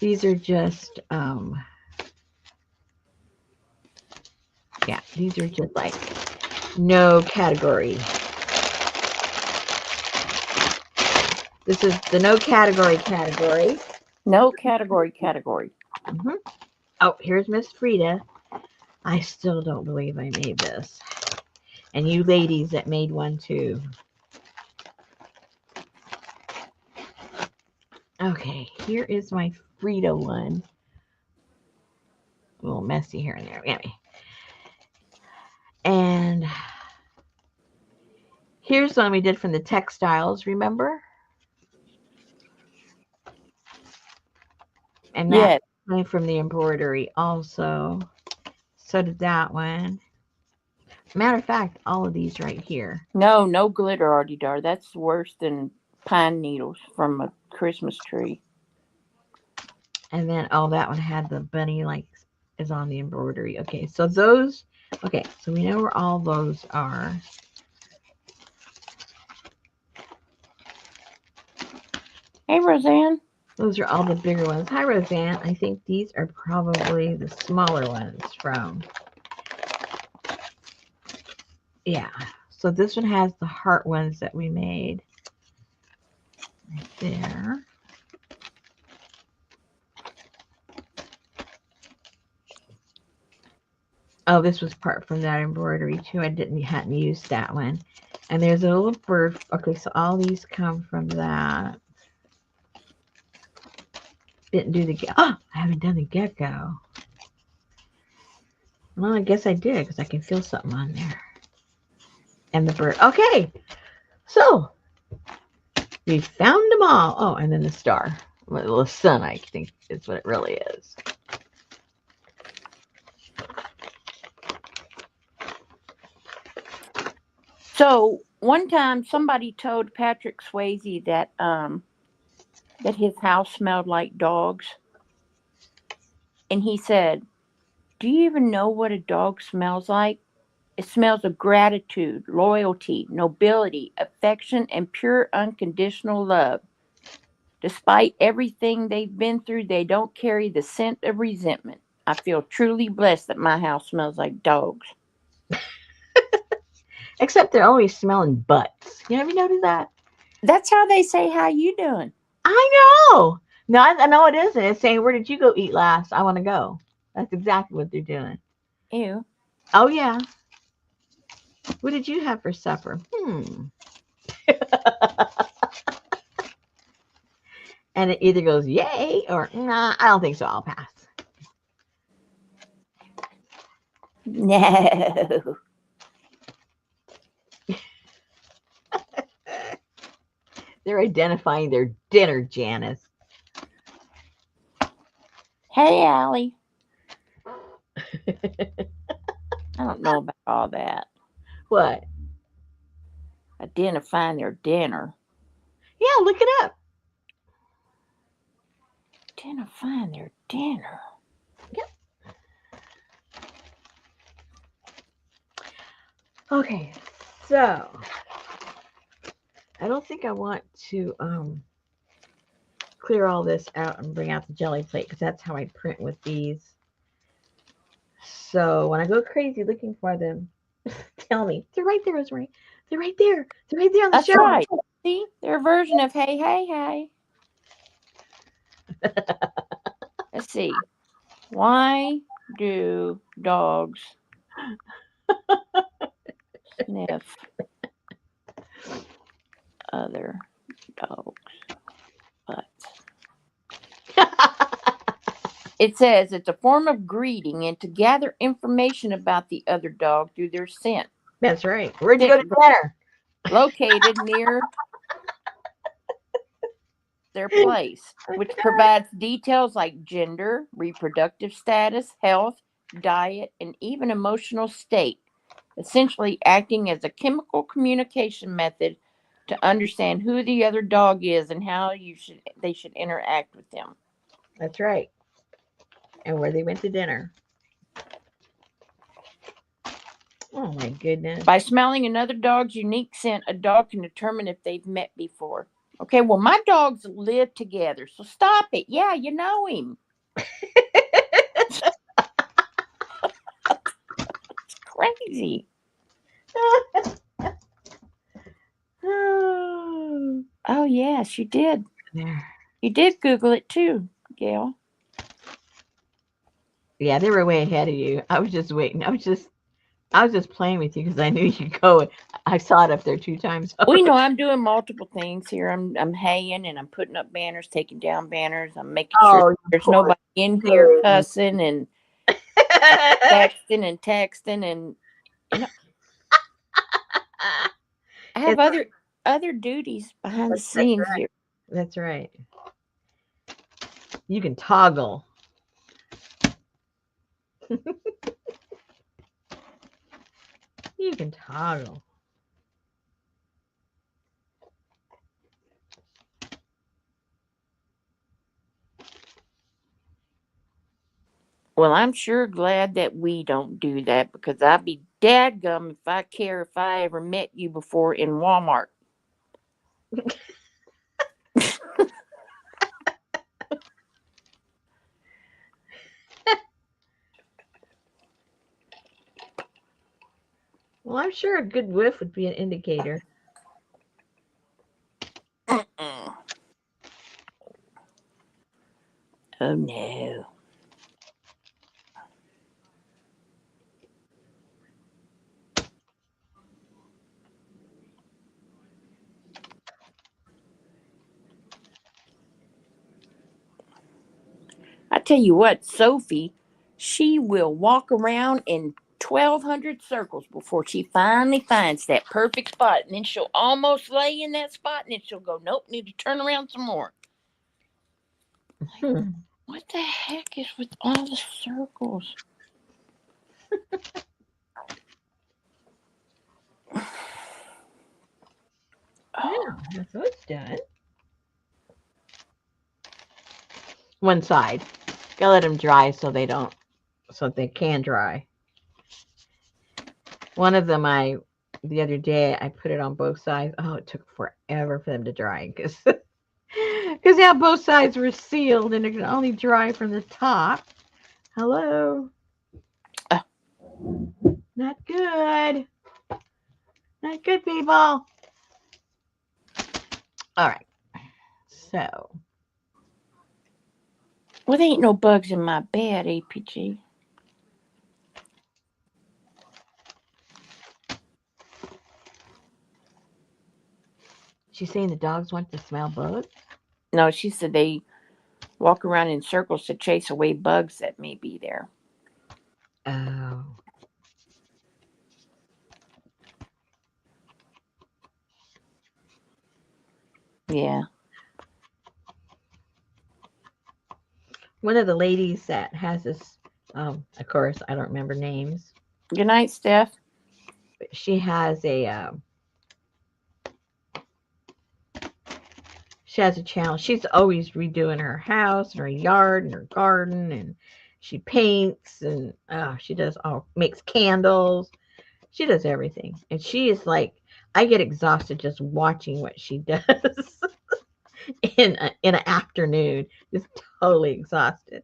Speaker 1: These are just, yeah, these are just like no category. This is the no category.
Speaker 2: No category.
Speaker 1: Mm-hmm. Oh, here's Miss Frida. I still don't believe I made this. And you ladies that made one too. Okay, here is my Frida one. A little messy here and there. Anyway. And here's the one we did from the textiles, remember? And that came from the embroidery also. So did that one. Matter of fact, all of these right here.
Speaker 2: No glitter, Artie Dar. That's worse than pine needles from a Christmas tree.
Speaker 1: And then, that one had the bunny, like, is on the embroidery. Okay, so those, okay, so we know where all those are.
Speaker 2: Hey, Roseanne.
Speaker 1: Those are all the bigger ones. Hi, Roseanne. I think these are probably the smaller ones from. Yeah. So this one has the heart ones that we made right there. Oh, this was part from that embroidery too. I hadn't used that one. And there's a little bird. Okay, so all these come from that. Didn't do the I haven't done the gecko. Well, I guess I did because I can feel something on there. And the bird. Okay, so we found them all. Oh, and then the star. Well, the sun, I think, is what it really is.
Speaker 2: So one time somebody told Patrick Swayze that his house smelled like dogs, and he said, "Do you even know what a dog smells like? It smells of gratitude, loyalty, nobility, affection, and pure unconditional love. Despite everything they've been through, they don't carry the scent of resentment. I feel truly blessed that my house smells like dogs."
Speaker 1: Except they're always smelling butts. Have you noticed that?
Speaker 2: That's how they say, "How you doing?"
Speaker 1: I know. No, I know it isn't. It's saying, where did you go eat last? I want to go. That's exactly what they're doing.
Speaker 2: Ew.
Speaker 1: Oh, yeah. What did you have for supper? And it either goes, yay, or nah, I don't think so. I'll pass.
Speaker 2: No.
Speaker 1: They're identifying their dinner, Janice.
Speaker 2: Hey, Allie. I don't know about all that.
Speaker 1: What?
Speaker 2: Identifying their dinner.
Speaker 1: Yeah, look it up.
Speaker 2: Identifying their dinner.
Speaker 1: Yep. Okay, so I don't think I want to clear all this out and bring out the jelly plate because that's how I print with these. So when I go crazy looking for them, tell me. They're right there, Rosemary. They're right there. They're right there on the
Speaker 2: That's
Speaker 1: shelf.
Speaker 2: right. See, their version of hey, hey, hey. Let's see. Why do dogs sniff other dogs' butts? It says it's a form of greeting and to gather information about the other dog through their scent.
Speaker 1: That's right. Where'd you go
Speaker 2: Scent
Speaker 1: to dinner?
Speaker 2: located near their place,
Speaker 1: Oh
Speaker 2: which
Speaker 1: my
Speaker 2: provides details like gender, reproductive status, health, diet, and even emotional state, essentially acting as a chemical communication method to understand who the other dog is and how they should interact with them.
Speaker 1: That's right. And where they went to dinner. Oh my goodness.
Speaker 2: By smelling another dog's unique scent, a dog can determine if they've met before. Okay, well, my dogs live together, so stop it. Yeah, you know him. It's crazy.
Speaker 1: Oh,
Speaker 2: Oh, yes, you did.
Speaker 1: there.
Speaker 2: You did Google it too, Gail.
Speaker 1: Yeah, they were way ahead of you. I was just waiting. I was just playing with you because I knew you'd go. I saw it up there 2 times
Speaker 2: Well,
Speaker 1: already.
Speaker 2: I'm doing multiple things here. I'm haying and I'm putting up banners, taking down banners. I'm making sure
Speaker 1: Oh, you
Speaker 2: there's
Speaker 1: poor
Speaker 2: nobody in here
Speaker 1: thing.
Speaker 2: cussing and texting and you know I have
Speaker 1: It's
Speaker 2: other duties behind the scenes here.
Speaker 1: that's right. You can toggle. You can toggle.
Speaker 2: Well, I'm sure glad that we don't do that because I'd be dadgum if I care if I ever met you before in Walmart.
Speaker 1: Well, I'm sure a good whiff would be an indicator.
Speaker 2: Mm-mm. Oh no. I tell you what, Sophie, she will walk around in 1,200 circles before she finally finds that perfect spot. And then she'll almost lay in that spot and then she'll go, nope, need to turn around some more. Like,
Speaker 1: Hmm.
Speaker 2: what the heck is with all the circles? Oh,
Speaker 1: Yeah, that's what it's done. One side. Gotta let them dry so they don't, so they can dry. One of them, the other day, I put it on both sides. Oh, it took forever for them to dry because yeah, both sides were sealed and it could only dry from the top. Hello,
Speaker 2: uh,
Speaker 1: not good, not good, people. All right, so
Speaker 2: well, there ain't no bugs in my bed, APG.
Speaker 1: she's saying the dogs want to smell bugs.
Speaker 2: No, she said they walk around in circles to chase away bugs that may be there.
Speaker 1: Oh,
Speaker 2: Yeah.
Speaker 1: one of the ladies that has this. Of course, I don't remember names.
Speaker 2: Good night, Steph.
Speaker 1: But she has a she has a channel. She's always redoing her house and her yard and her garden, and she paints and she does all makes candles. She does everything, and she is like, I get exhausted just watching what she does in an afternoon, just totally exhausted.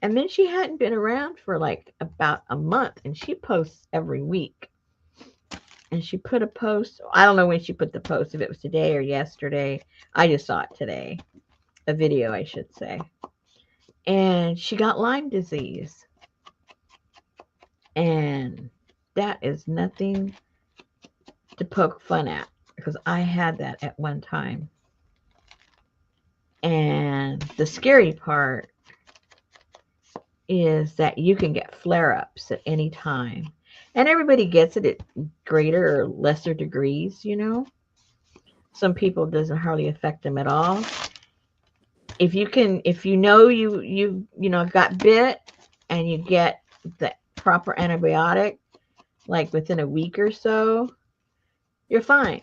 Speaker 1: And then she hadn't been around for like about a month, and she posts every week. And she put a post. I don't know when she put the post, if it was today or yesterday. I just saw it today, a video, I should say. And she got Lyme disease. And that is nothing to poke fun at because I had that at one time. And the scary part is that you can get flare ups at any time. And everybody gets it at greater or lesser degrees, you know. Some people it doesn't hardly affect them at all. If you know you got bit and you get the proper antibiotic like within a week or so, you're fine.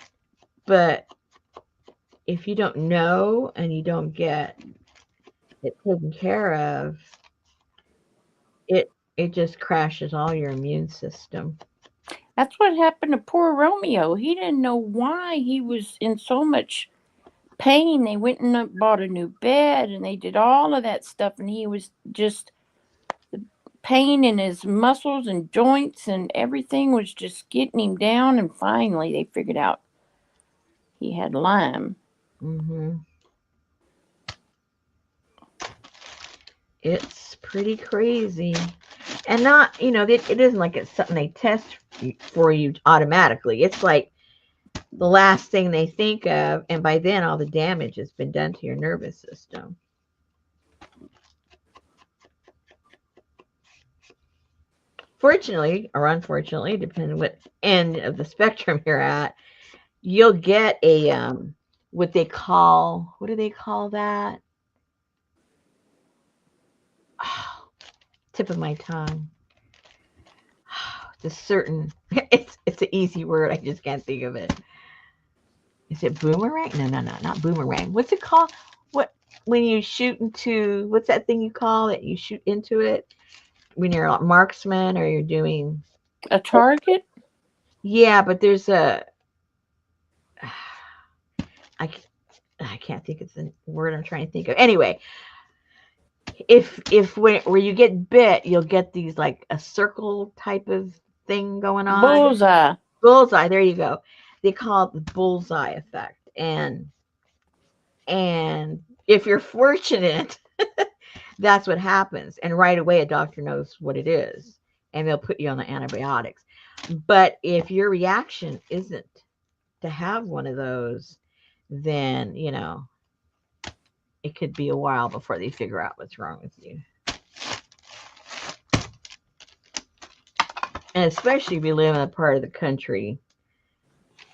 Speaker 1: But if you don't know and you don't get it taken care of, it just crashes all your immune system.
Speaker 2: That's what happened to poor Romeo. He didn't know why he was in so much pain. They went and bought a new bed and they did all of that stuff, and he was just pain in his muscles and joints and everything was just getting him down. And finally, they figured out he had Lyme.
Speaker 1: Hmm. It's pretty crazy. And not, it isn't like it's something they test for you automatically. It's like the last thing they think of, and by then all the damage has been done to your nervous system. Fortunately or unfortunately, depending on what end of the spectrum you're at, you'll get a what do they call that? Oh, tip of my tongue. It's a certain it's an easy word. I just can't think of it. Is it boomerang? No, no, no, not boomerang. What's it called? What when you shoot into what's that thing you call it? You shoot into it when you're a marksman or you're doing.
Speaker 2: A target?
Speaker 1: Yeah, but there's a I I can't think of the word I'm trying to think of. Anyway, if where you get bit, you'll get these like a circle type of thing going on.
Speaker 2: Bullseye.
Speaker 1: Bullseye, there you go. They call it the bullseye effect. And if you're fortunate, that's what happens. And right away a doctor knows what it is and they'll put you on the antibiotics. But if your reaction isn't to have one of those, then, it could be a while before they figure out what's wrong with you. And especially if you live in a part of the country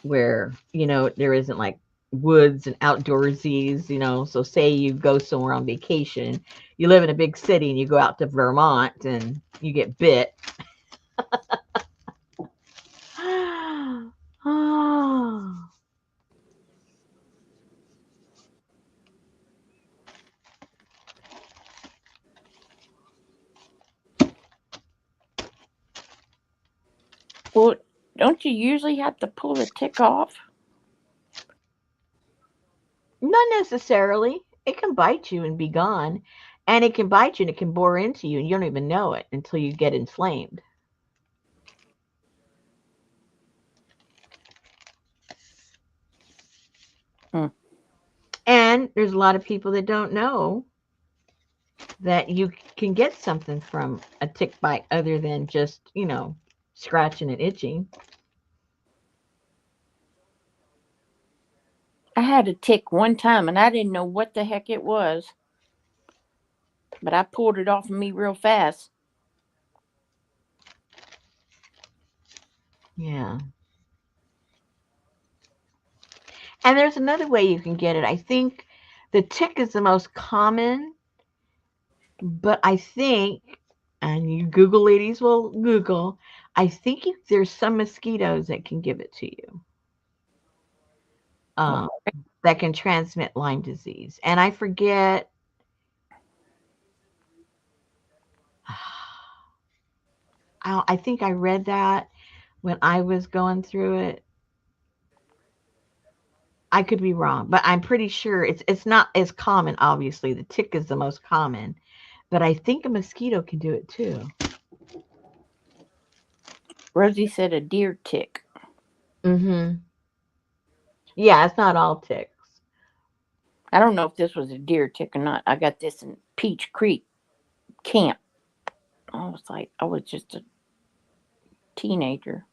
Speaker 1: where, there isn't like woods and outdoorsies, so say you go somewhere on vacation, you live in a big city and you go out to Vermont and you get bit. Oh.
Speaker 2: Well, don't you usually have to pull the tick off?
Speaker 1: Not necessarily. It can bite you and be gone. And it can bite you and it can bore into you and you don't even know it until you get inflamed.
Speaker 2: Hmm.
Speaker 1: And there's a lot of people that don't know that you can get something from a tick bite other than just, scratching and itching.
Speaker 2: I had a tick one time and I didn't know what the heck it was, but I pulled it off of me real fast.
Speaker 1: Yeah. And there's another way you can get it. I think the tick is the most common, but I think, and you Google ladies will Google, I think there's some mosquitoes that can give it to you, um, that can transmit Lyme disease. And I forget, I think I read that when I was going through it. I could be wrong, but I'm pretty sure it's not as common. Obviously, the tick is the most common, but I think a mosquito can do it too.
Speaker 2: Rosie said a deer tick.
Speaker 1: Mm-hmm. Yeah, it's not all ticks.
Speaker 2: I don't know if this was a deer tick or not. I got this in Peach Creek camp. I was just a teenager.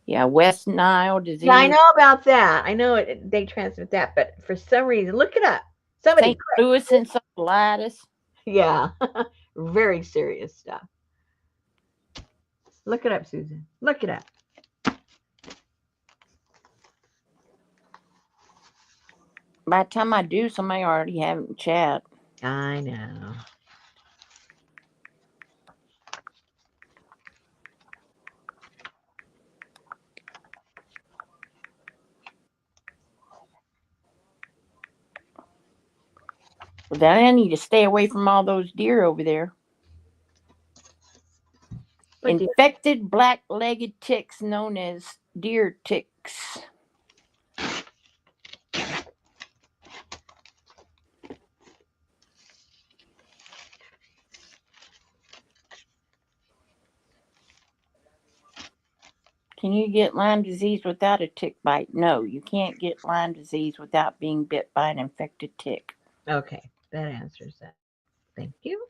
Speaker 2: Yeah, West Nile
Speaker 1: Yeah, I
Speaker 2: disease.
Speaker 1: know about that. I know they transmit that, but for some reason, look it up. Somebody,
Speaker 2: St.
Speaker 1: quick.
Speaker 2: Louis encephalitis.
Speaker 1: Yeah, very serious stuff. Look it up, Susan. Look it up.
Speaker 2: By the time I do, somebody already have it in chat.
Speaker 1: I know.
Speaker 2: Well, then I need to stay away from all those deer over there.
Speaker 1: What do
Speaker 2: Infected black-legged ticks known as deer ticks. Can you get Lyme disease without a tick bite? No, you can't get Lyme disease without being bit by an infected tick.
Speaker 1: Okay, that answers that. Thank you.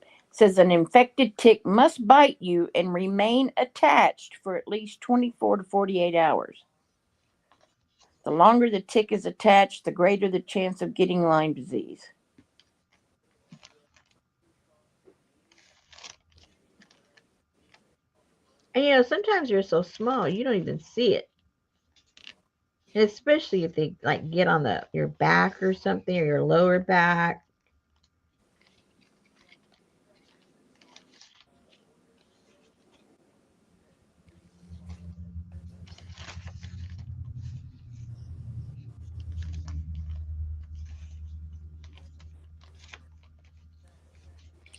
Speaker 2: It says an infected tick must bite you and remain attached for at least 24 to 48 hours. The longer the tick is attached, the greater the chance of getting Lyme disease.
Speaker 1: And sometimes you're so small you don't even see it. And especially if they like get on your back or something or your lower back.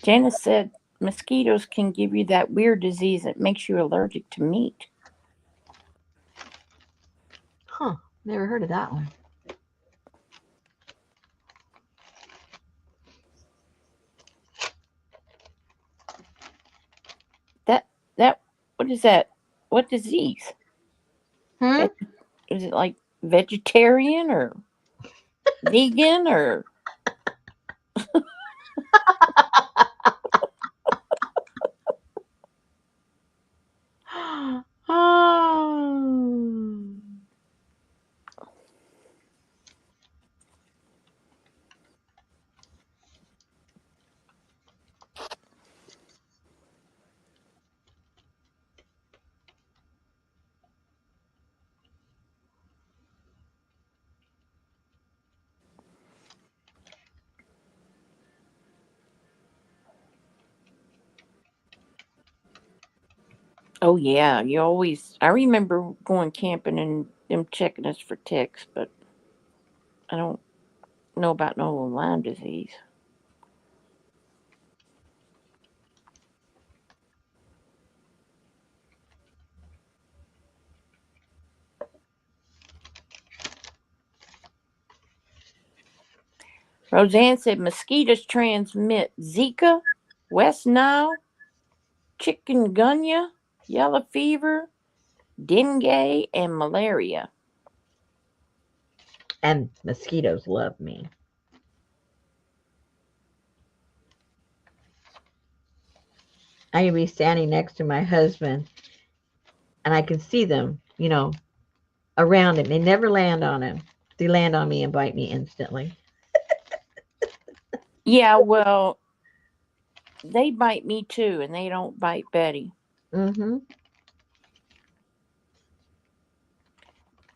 Speaker 2: Janice said mosquitoes can give you that weird disease that makes you allergic to meat.
Speaker 1: Huh, never heard of that one.
Speaker 2: What is that? What disease?
Speaker 1: Hmm?
Speaker 2: Veg- Is it like vegetarian or vegan or?
Speaker 1: Oh.
Speaker 2: Oh yeah, you always. I remember going camping and them checking us for ticks, but I don't know about no Lyme disease. Roseanne said mosquitoes transmit Zika, West Nile, chikungunya, yellow fever, dengue, and malaria.
Speaker 1: And mosquitoes love me. I can be standing next to my husband and I can see them, around him. They never land on him. They land on me and bite me instantly.
Speaker 2: Yeah, well, they bite me too, and they don't bite Betty.
Speaker 1: Mm-hmm.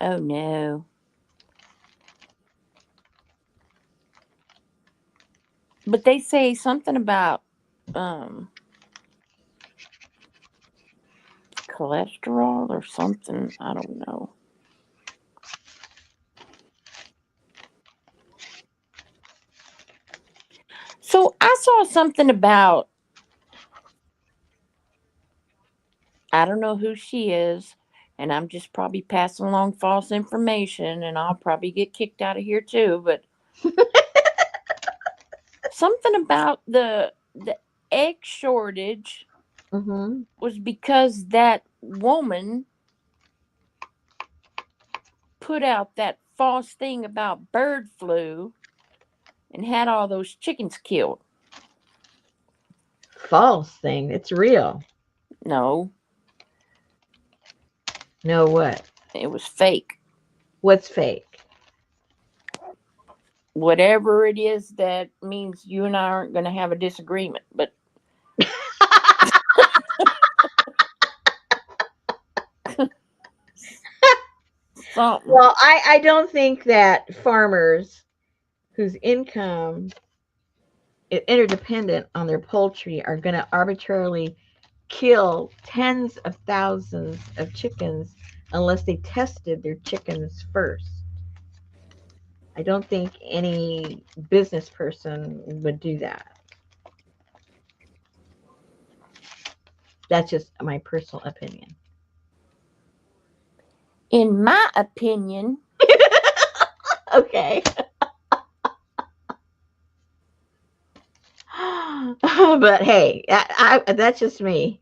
Speaker 2: Oh no. But they say something about um cholesterol or something. I don't know. So I saw something about, I don't know who she is, and I'm just probably passing along false information, and I'll probably get kicked out of here too. But something about the egg shortage
Speaker 1: Mm-hmm.
Speaker 2: was because that woman put out that false thing about bird flu and had all those chickens killed.
Speaker 1: False thing. It's real.
Speaker 2: No,
Speaker 1: No what?
Speaker 2: it was fake.
Speaker 1: What's fake?
Speaker 2: Whatever it is, that means you and I aren't going to have a disagreement, but something.
Speaker 1: Well, I don't think that farmers whose income is interdependent on their poultry are going to arbitrarily kill tens of thousands of chickens unless they tested their chickens first. I don't think any business person would do that. That's just my personal opinion.
Speaker 2: In my opinion,
Speaker 1: Okay. But hey, that's just me.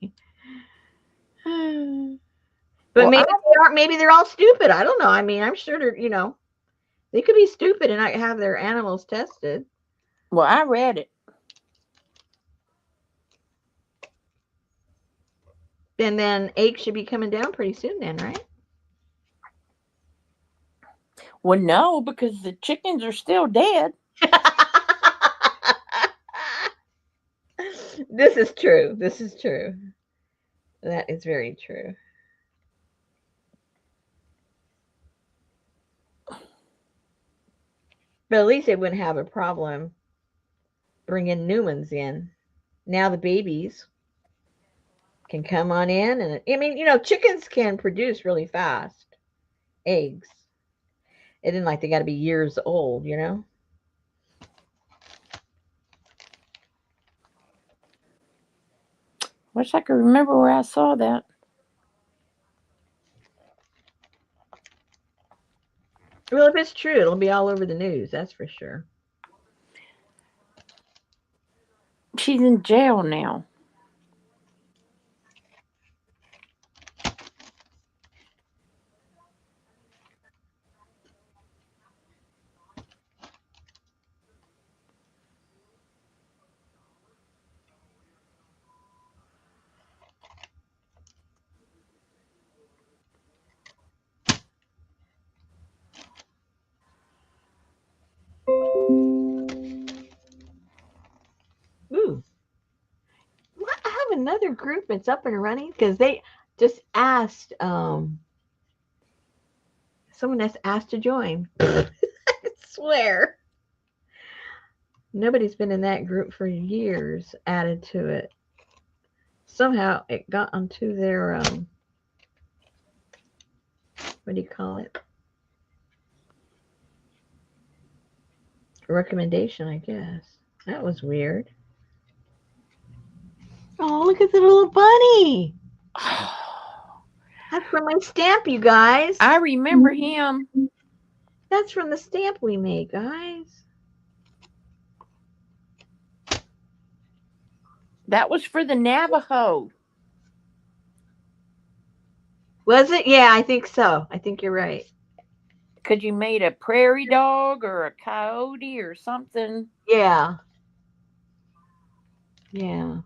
Speaker 1: But
Speaker 2: well, I
Speaker 1: maybe they are. Maybe they're all stupid. I don't know. I mean, I'm sure they could be stupid and not have their animals tested.
Speaker 2: I read it.
Speaker 1: And then eggs should be coming down pretty soon, then, right?
Speaker 2: Well, no, because the chickens are still dead.
Speaker 1: This is true. This is true. That is very true. But at least they wouldn't have a problem bringing new ones in. Now the babies can come on in, and I mean, chickens can produce really fast eggs. It isn't like they got to be years old.
Speaker 2: Wish I could remember where I saw that.
Speaker 1: Well, if it's true, it'll be all over the news. That's for sure.
Speaker 2: She's in jail now.
Speaker 1: other group that's up and running? Because they just asked someone that's asked to join. I swear. Nobody's been in that group for years added to it. Somehow it got onto their what do you call it? Recommendation, I guess. That was weird. Oh, look at the little bunny. That's from my stamp, you guys.
Speaker 2: I remember him.
Speaker 1: That's from the stamp we made, guys.
Speaker 2: That was for the Navajo.
Speaker 1: Was it? Yeah, I think so. I think you're right.
Speaker 2: Because you made a prairie dog or a coyote or something.
Speaker 1: Yeah. Yeah.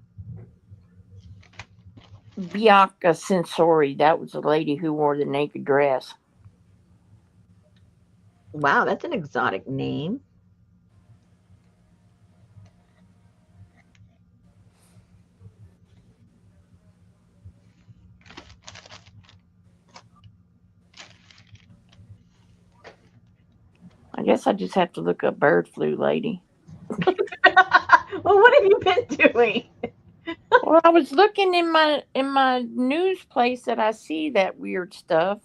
Speaker 2: Bianca Sensori. That was the lady who wore the naked dress.
Speaker 1: Wow, that's an exotic name.
Speaker 2: I guess I just have to look up bird flu lady.
Speaker 1: Well, what have you been doing?
Speaker 2: Well, I was looking in my news place that I see that weird stuff.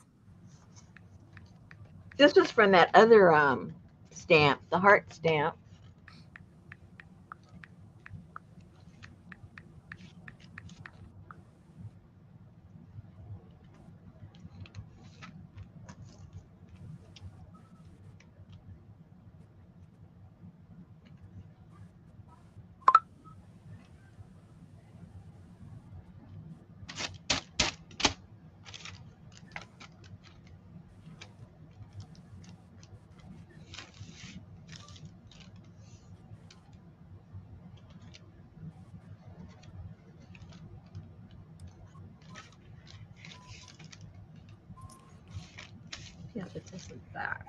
Speaker 1: This was from that other stamp, the heart stamp. Yeah, but this is that.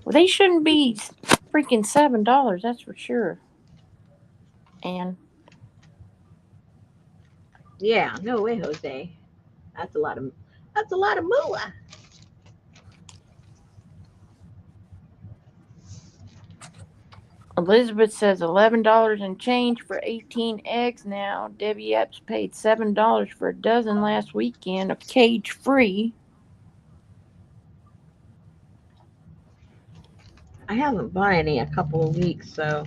Speaker 2: Well, they shouldn't be freaking $7. That's for sure. And
Speaker 1: Yeah, no way, Jose. That's a lot of moolah.
Speaker 2: Elizabeth says $11 and change for 18 eggs now. Debbie Epps paid $7 for a dozen last weekend, a cage free.
Speaker 1: I haven't bought any a couple of weeks, so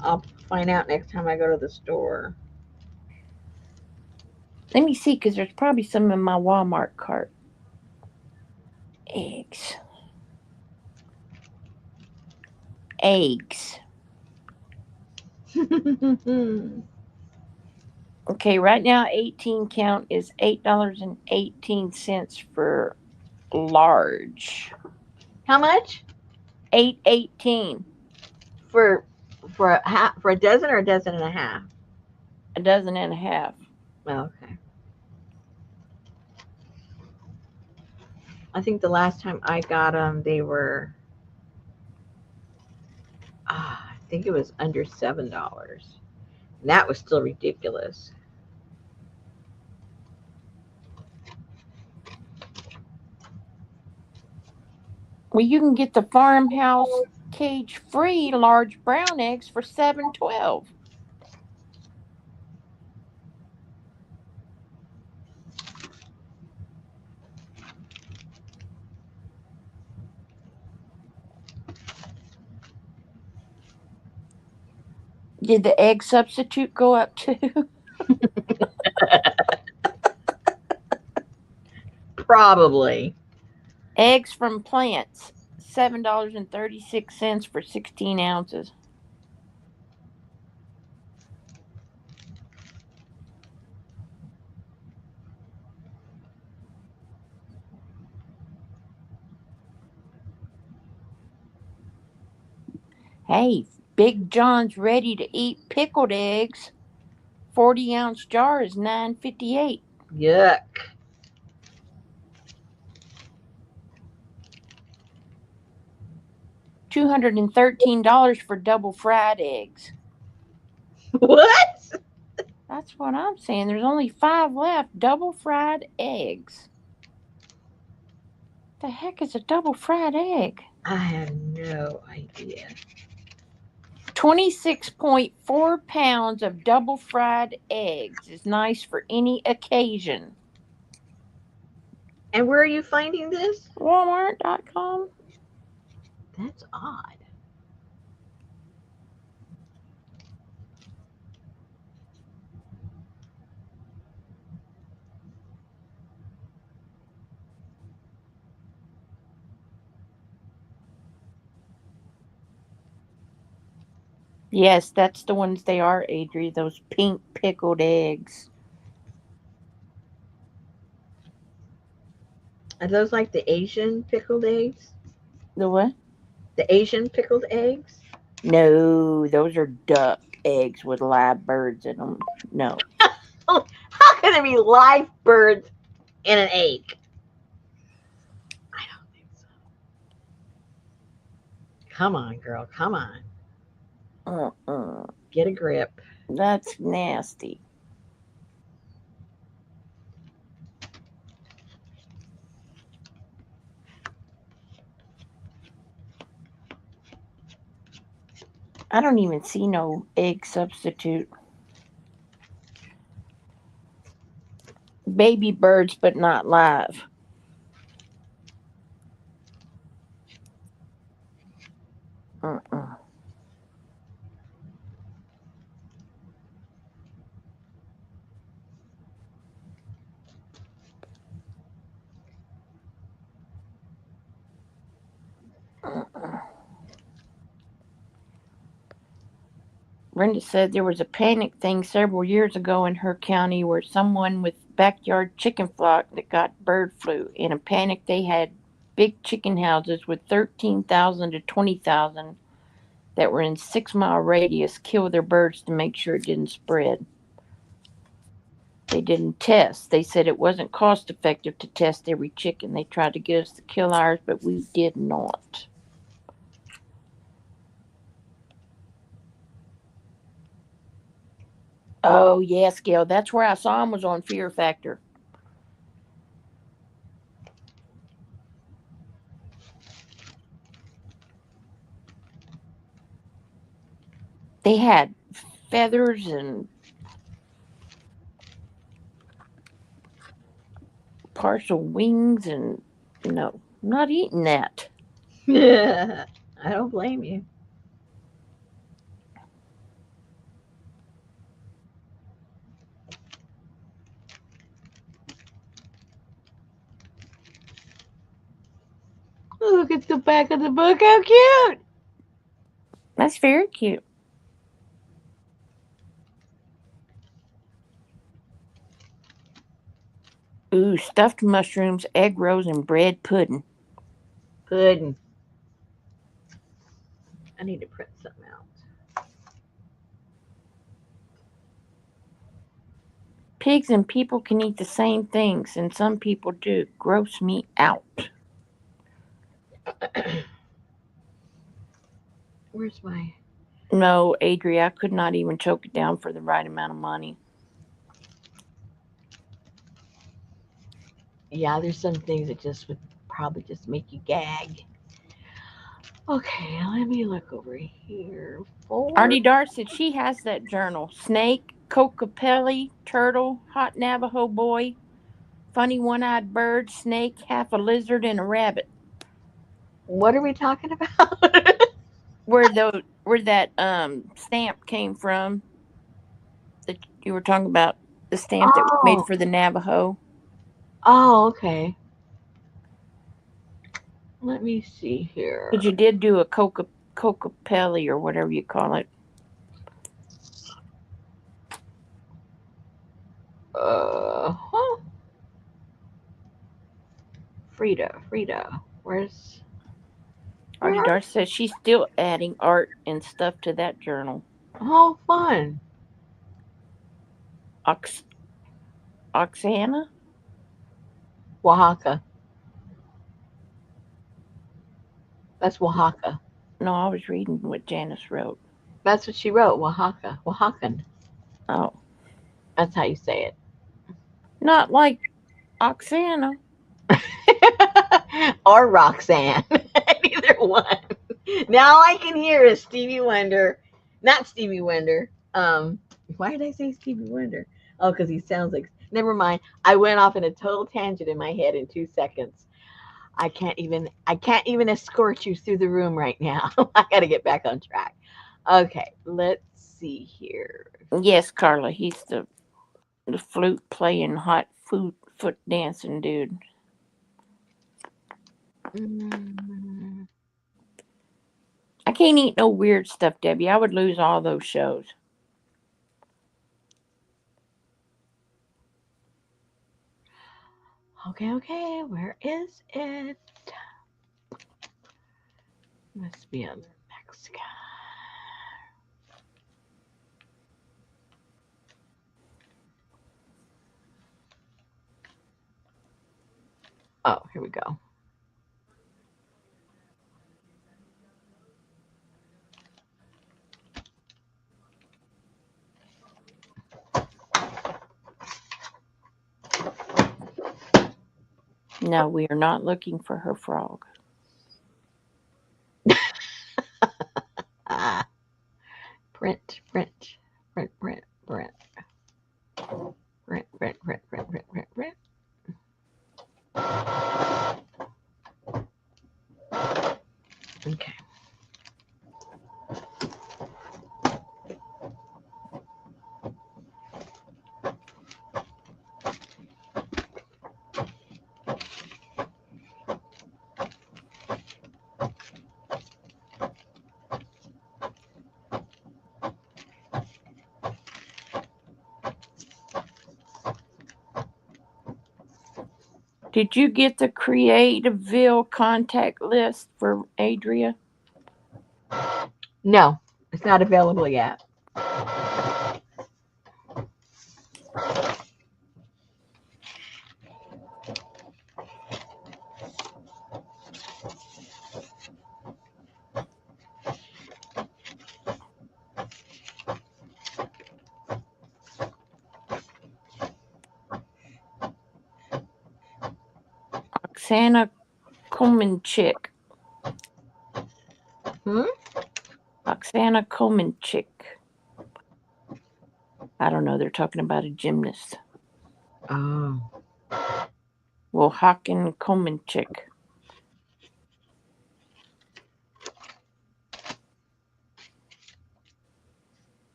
Speaker 1: I'll find out next time I go to the store.
Speaker 2: Let me see, because there's probably some in my Walmart cart. Eggs. Eggs. Okay, right now 18 count is $8.18 for large.
Speaker 1: How much?
Speaker 2: 8.18.
Speaker 1: For for a dozen or a dozen and a half?
Speaker 2: A dozen and a half.
Speaker 1: Oh, okay. I think the last time I got them, they were I think it was under $7. And that was still ridiculous.
Speaker 2: Well, you can get the farmhouse cage free large brown eggs for $7.12. Did the egg substitute go up too?
Speaker 1: Probably.
Speaker 2: Eggs from plants, $7.36 for 16 ounces. Hey, Big John's ready to eat pickled eggs. 40-ounce jar is $9.58.
Speaker 1: Yuck.
Speaker 2: $213 for double fried eggs.
Speaker 1: What?
Speaker 2: That's what I'm saying. There's only 5 left. Double fried eggs. The heck is a double fried egg?
Speaker 1: I have no idea.
Speaker 2: 26.4 pounds of double fried eggs is nice for any occasion.
Speaker 1: And where are you finding this?
Speaker 2: Walmart.com.
Speaker 1: That's odd.
Speaker 2: Yes, that's the ones they are, Adri. Those pink pickled eggs.
Speaker 1: Are those like the Asian pickled eggs?
Speaker 2: The what?
Speaker 1: The Asian pickled eggs?
Speaker 2: No, those are duck eggs with live birds in them. No.
Speaker 1: Oh, how can there be live birds in an egg? I don't think so. Come on, girl. Come on.
Speaker 2: Uh-uh.
Speaker 1: Get a grip.
Speaker 2: That's nasty. I don't even see no egg substitute. Baby birds, but not live. Uh-uh. Uh-uh. Brenda said there was a panic thing several years ago in her county where someone with backyard chicken flock that got bird flu. In a panic, they had big chicken houses with 13,000 to 20,000 that were in 6 mile radius kill their birds to make sure it didn't spread. They didn't test. They said it wasn't cost effective to test every chicken. They tried to get us to kill ours, but we did not. Oh, yes, Gail. That's where I saw him was on Fear Factor. They had feathers and partial wings, and no, I'm not eating that.
Speaker 1: I don't blame you. Look at the back of the book. How cute.
Speaker 2: That's very cute. Ooh, stuffed mushrooms, egg rolls, and bread pudding.
Speaker 1: Pudding. I need to print something out.
Speaker 2: Pigs and people can eat the same things, and some people do. Gross me out.
Speaker 1: Where's my.
Speaker 2: No, Adria, I could not even choke it down for the right amount of money.
Speaker 1: Yeah, there's some things that just would probably just make you gag. Okay, let me look over here. Four.
Speaker 2: Artie Dar said she has that journal. Snake, Cocopelli, turtle, hot Navajo boy, funny one-eyed bird, snake, half a lizard, and a rabbit.
Speaker 1: What are we talking about?
Speaker 2: Where that stamp came from that you were talking about, the stamp that was made
Speaker 1: Oh,
Speaker 2: for the Navajo.
Speaker 1: oh, okay. Let me see
Speaker 2: Because
Speaker 1: here.
Speaker 2: you did do a Cocopelli or whatever you call it.
Speaker 1: Huh. Frida. Where
Speaker 2: Artie
Speaker 1: are?
Speaker 2: Dar says she's still adding art and stuff to that journal.
Speaker 1: Oh, fun.
Speaker 2: Ox Oxana?
Speaker 1: Oaxaca. That's Oaxaca.
Speaker 2: No, I was reading what Janice wrote.
Speaker 1: That's what she wrote. Oaxaca. Oaxacan.
Speaker 2: Oh,
Speaker 1: That's how you say
Speaker 2: not like Oksana.
Speaker 1: it. Or Roxanne. Neither one. Now I can hear is Stevie Wonder. Not Stevie Wonder. Why did I say Stevie Wonder? Oh, because he sounds like. Never mind. I went off in a total tangent in my head in 2 seconds. I can't even escort you through the room right now. I got to get back on track. Okay, let's see here.
Speaker 2: Yes, Carla. He's the flute playing hot foot dancing dude.
Speaker 1: Mm,
Speaker 2: I can't eat no weird stuff, Debbie. I would lose all those shows.
Speaker 1: okay. Where is it? Must be on the next guy. Oh, here we go.
Speaker 2: No, we are not looking for her frog.
Speaker 1: Ah, print, print, print, print, print, print, print, print, print, print, print. Okay.
Speaker 2: Did you get the Creativeville contact list for Adria?
Speaker 1: No, it's not available yet.
Speaker 2: Oksana Komenchik.
Speaker 1: Hmm?
Speaker 2: Oksana Komenchik. I don't know. They're talking about a gymnast.
Speaker 1: Oh.
Speaker 2: Well, Hakan Komenchik.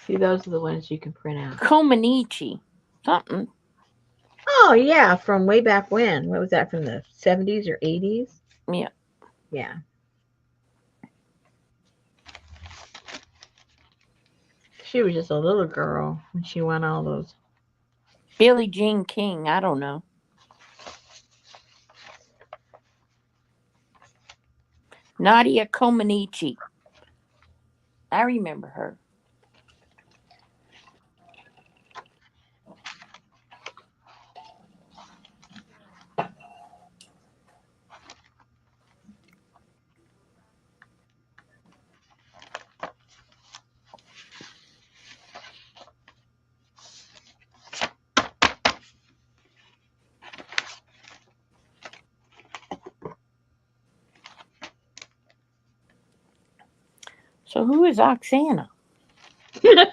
Speaker 1: See, those are the ones you can print out.
Speaker 2: Komenichi. Something.
Speaker 1: Oh, yeah, from way back when. What was that, from the 70s or 80s?
Speaker 2: Yeah.
Speaker 1: Yeah. She was just a little girl when she won all those.
Speaker 2: Billie Jean King. I don't know. Nadia Komenichi. I remember her. So who is Oksana? I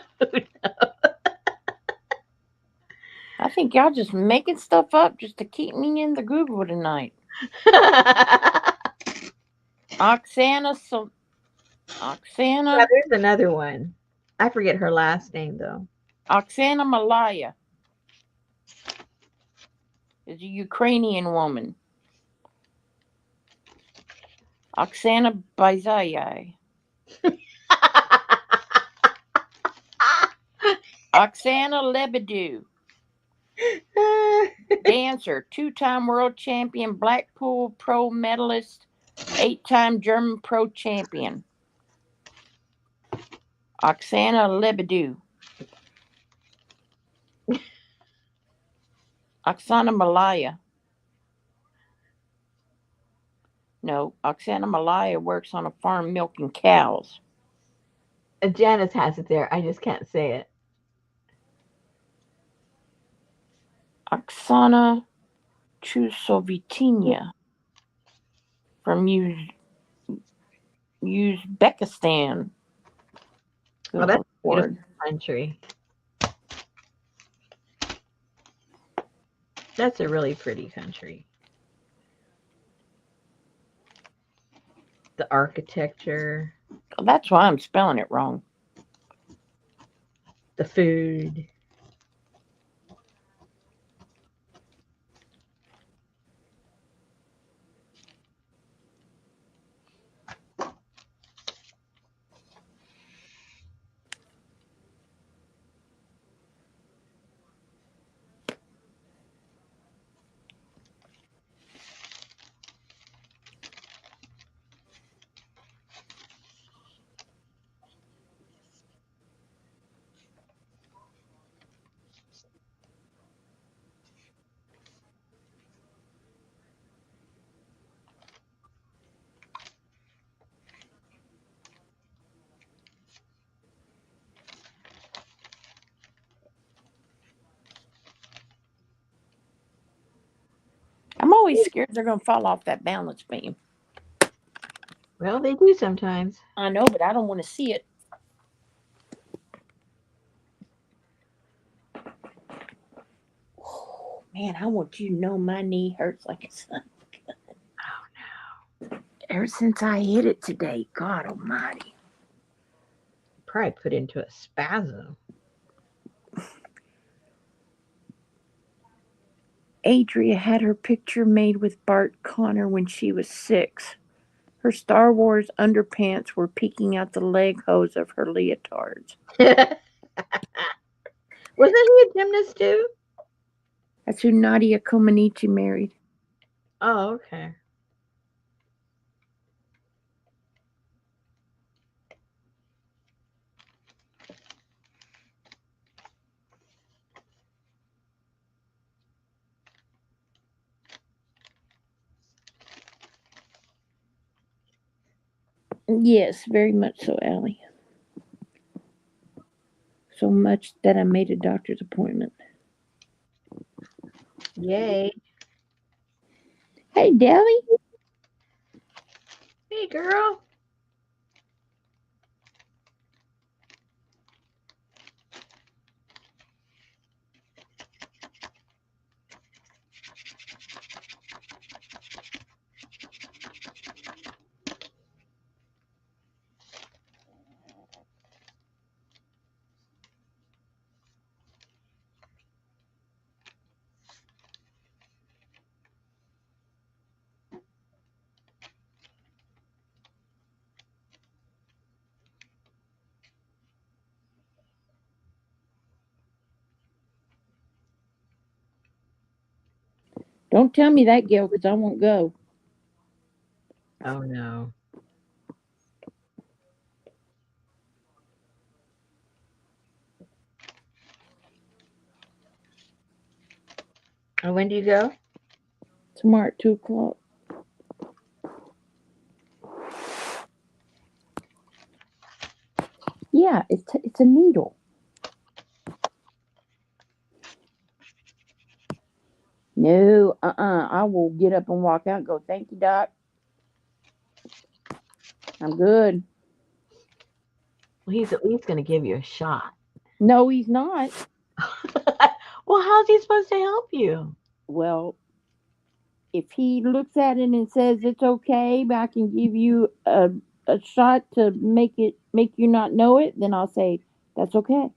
Speaker 2: think y'all just making stuff up just to keep me in the Google tonight. Oksana. So
Speaker 1: Yeah,
Speaker 2: Oksana.
Speaker 1: there's another one. I forget her last name, though.
Speaker 2: Oksana Malaya is a Ukrainian woman. Oksana Bazayai. Oksana Lebedew. Dancer, two-time world champion, Blackpool pro medalist, eight-time German pro champion. Oksana Lebedew. Oksana Malaya. No, Oksana Malaya works on a farm milking cows.
Speaker 1: Janice has it there. I just can't say it.
Speaker 2: Oksana Chusovitina from Uzbekistan.
Speaker 1: Oh,
Speaker 2: Good
Speaker 1: that's a beautiful
Speaker 2: Lord.
Speaker 1: country. That's a really pretty country. The architecture,
Speaker 2: That's why I'm spelling it wrong.
Speaker 1: the food.
Speaker 2: I'm always scared they're going to fall off that balance beam.
Speaker 1: Well, they do sometimes.
Speaker 2: I know, but I don't want to see it. Oh, man, I want you to know my knee hurts like a son. Ever since I hit it today, God Almighty.
Speaker 1: Probably put into a spasm.
Speaker 2: Adria had her picture made with Bart Connor when she was 6. Her Star Wars underpants were peeking out the leg hose of her leotards.
Speaker 1: Wasn't he a gymnast too?
Speaker 2: That's who Nadia Comaneci married.
Speaker 1: Oh, okay.
Speaker 2: Yes, very much so, Allie. So much that I made a doctor's appointment.
Speaker 1: Yay.
Speaker 2: Hey, Dally.
Speaker 1: Hey, girl.
Speaker 2: Don't tell me that, Gail, because I won't go.
Speaker 1: Oh, no. And when do you go?
Speaker 2: Tomorrow at 2 o'clock. Yeah, it's a needle. No, I will get up and walk out and go, thank you, Doc. I'm good.
Speaker 1: Well, he's at least going to give you a shot.
Speaker 2: No, he's not.
Speaker 1: Well, how's he supposed to help you?
Speaker 2: Well, if he looks at it and says it's okay, but I can give you a shot to make you not know it, then I'll say that's okay.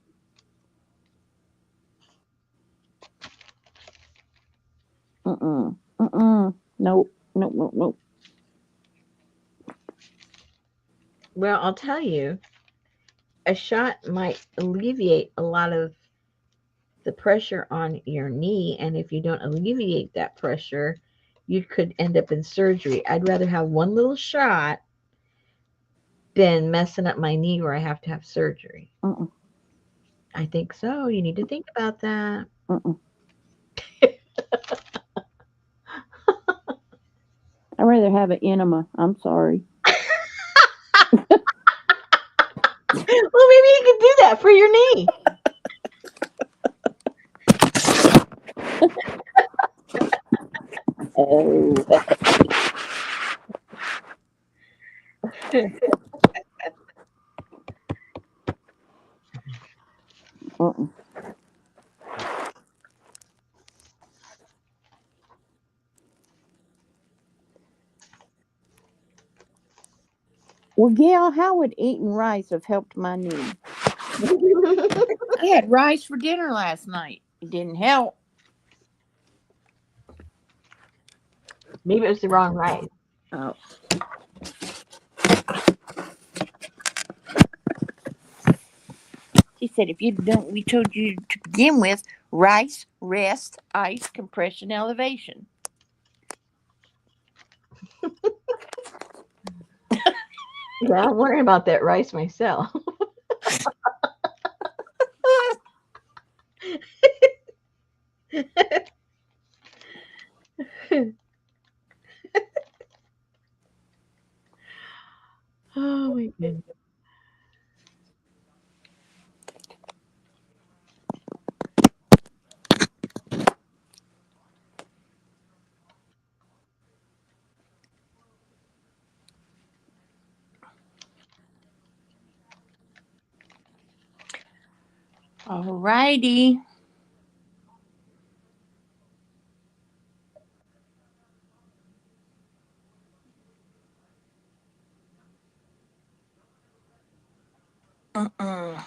Speaker 2: Nope, nope, nope, nope.
Speaker 1: Well, I'll tell you, a shot might alleviate a lot of the pressure on your knee. And if you don't alleviate that pressure, you could end up in surgery. I'd rather have one little shot been messing up my knee where I have to have surgery?
Speaker 2: Mm-mm.
Speaker 1: I think so. You need to think about that.
Speaker 2: Mm-mm. I'd rather have an enema. I'm sorry.
Speaker 1: Well, maybe you could do that for your knee.
Speaker 2: Oh. Mm-mm. Well, Gail, how would eating rice have helped my knee? I had rice for dinner last night. It didn't help.
Speaker 1: Maybe it was the wrong rice.
Speaker 2: Oh. She said, if you don't, we told you to begin with rice, rest, ice, compression, elevation.
Speaker 1: Yeah, I'm worrying about that rice myself. Oh my goodness.
Speaker 2: All righty. Mm-mm.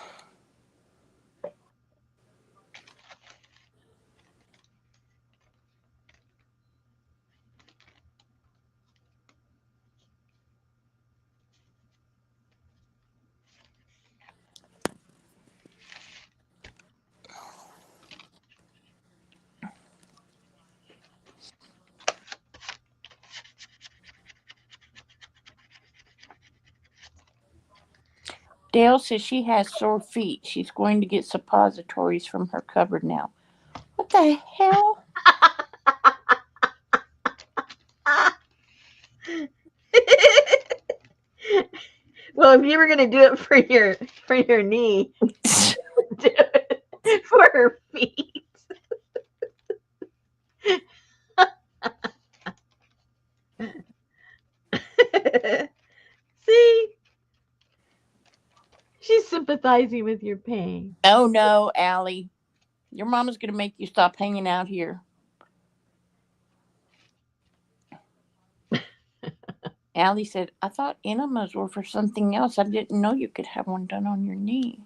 Speaker 2: Dale says she has sore feet. She's going to get suppositories from her cupboard now. What the hell?
Speaker 1: Well, if you were gonna do it for your knee, do it for her feet. See, she's sympathizing with your pain.
Speaker 2: Oh no, Allie. Your mama's going to make you stop hanging out here. Allie said, I thought enemas were for something else. I didn't know you could have one done on your knee.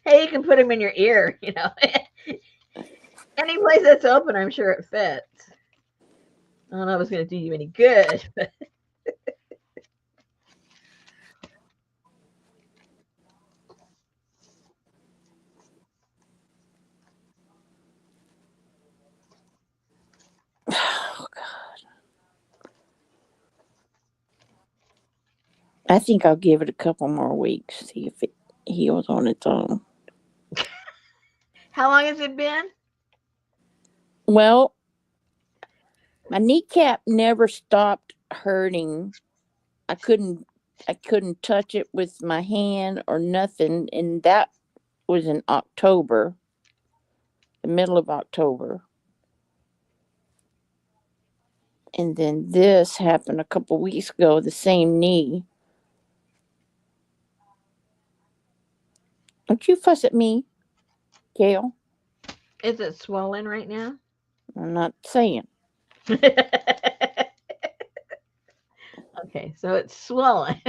Speaker 1: Hey, you can put them in your ear. Any place that's open, I'm sure it fits. I don't know if it's gonna do you any good.
Speaker 2: I think I'll give it a couple more weeks, see if it heals on its own.
Speaker 1: How long has it been?
Speaker 2: Well, my kneecap never stopped hurting. I couldn't I couldn't touch it with my hand or nothing, and that was in October, the middle of October. And then this happened a couple weeks ago, the same knee. Don't you fuss at me, Gail.
Speaker 1: Is it swollen right now?
Speaker 2: I'm not saying.
Speaker 1: Okay, so it's swollen.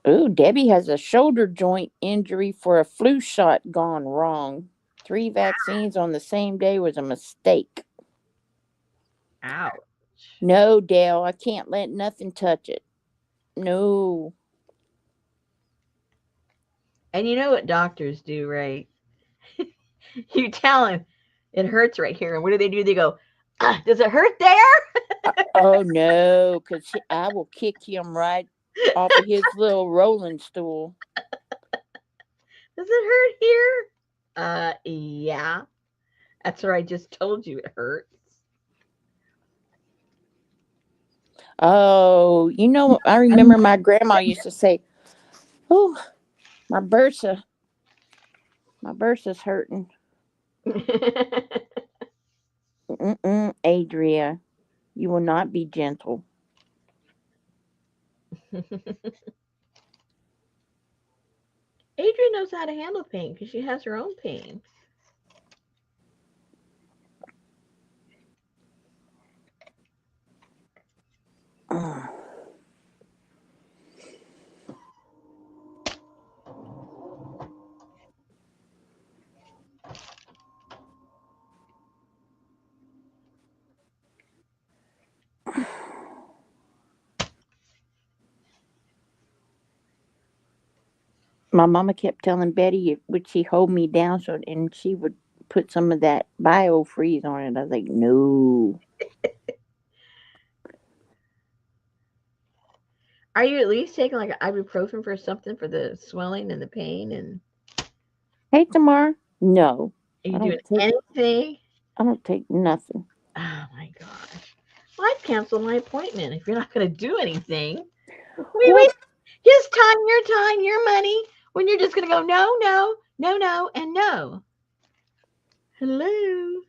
Speaker 2: Ooh, Debbie has a shoulder joint injury for a flu shot gone wrong. 3 vaccines on the same day was a mistake.
Speaker 1: Ouch.
Speaker 2: No, Dale, I can't let nothing touch it. No.
Speaker 1: And you know what doctors do, right? You tell him it hurts right here. And what do? They go, does it hurt there?
Speaker 2: Oh no, because I will kick him right off of his little rolling stool.
Speaker 1: Does it hurt here? Yeah. That's where I just told you it hurts.
Speaker 2: Oh, I remember my grandma used to say, "Oh, my bursa, my bursa's hurting." Adria, you will not be gentle.
Speaker 1: Adrian knows how to handle pain because she has her own pain.
Speaker 2: My mama kept telling Betty, would she hold me down and she would put some of that biofreeze on it. I was like, no.
Speaker 1: Are you at least taking like ibuprofen for something for the swelling and the pain? And
Speaker 2: Hey, Tamar. No,
Speaker 1: are
Speaker 2: I
Speaker 1: you doing
Speaker 2: don't take.
Speaker 1: anything?
Speaker 2: I don't take nothing.
Speaker 1: Oh my gosh. Well, I'd cancel my appointment if you're not going to do anything.
Speaker 2: Well,
Speaker 1: We his time, your money. When you're just going to go no, no, no, no, and no. Hello.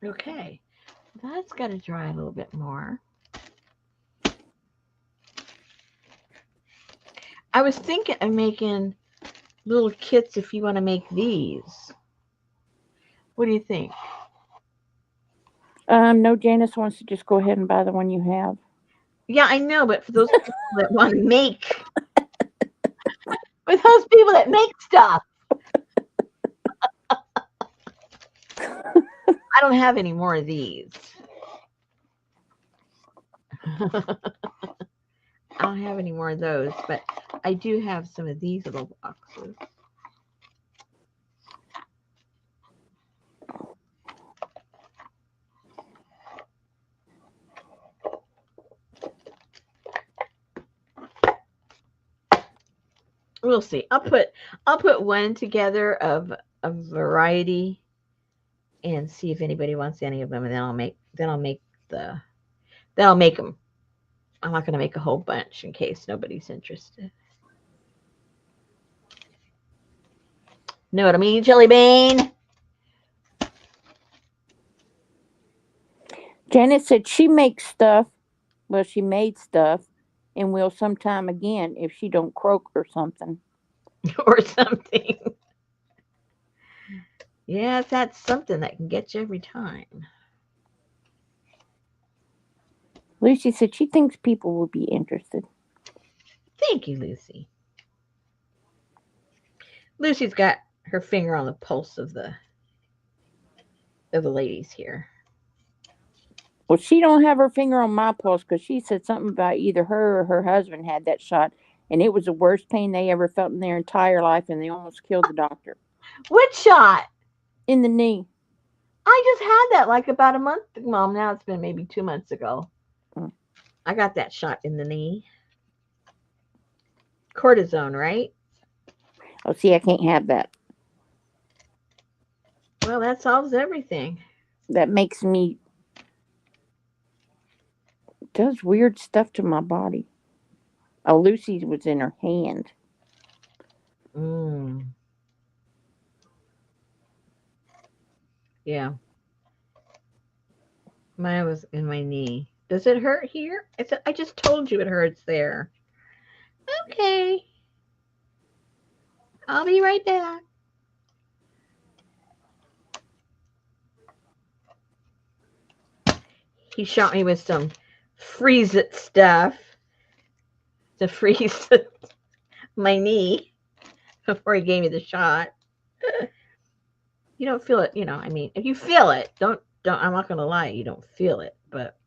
Speaker 1: Okay, that's got to dry a little bit more. I was thinking of making little kits if you want to make these. What do you think?
Speaker 2: no, Janice wants to just go ahead and buy the one you have.
Speaker 1: Yeah, I know, but for those people that want to make, for those people that make stuff, I don't have any more of these. I don't have any more of those, but I do have some of these little boxes. We'll see. I'll put one together of a variety and see if anybody wants any of them, and the then I'll make them. I'm not going to make a whole bunch in case nobody's interested. Know what I mean, Jelly Bean?
Speaker 2: Janice said she makes stuff. Well, she made stuff, and will sometime again if she don't croak or something.
Speaker 1: Or something. Yes, that's something that can get you every time.
Speaker 2: Lucy said she thinks people will be interested.
Speaker 1: Thank you, Lucy. Lucy's got her finger on the pulse of the ladies here.
Speaker 2: Well, she don't have her finger on my pulse because she said something about either her or her husband had that shot, and it was the worst pain they ever felt in their entire life, and they almost killed the doctor.
Speaker 1: Which shot?
Speaker 2: In the knee.
Speaker 1: I just had that like about a month ago. Well, now it's been maybe 2 months ago.
Speaker 2: Mm.
Speaker 1: I got that shot in the knee. Cortisone, right?
Speaker 2: Oh, see, I can't have that.
Speaker 1: Well, that solves everything.
Speaker 2: That makes me does weird stuff to my body. Oh, Lucy's was in her hand.
Speaker 1: Mm, yeah, mine was in my knee. Does it hurt here? I just told you it hurts there. Okay, I'll be right back. He shot me with some freeze it stuff to freeze my knee before he gave me the shot. You don't feel it, I mean, if you feel it, don't. I'm not gonna lie, you don't feel it, but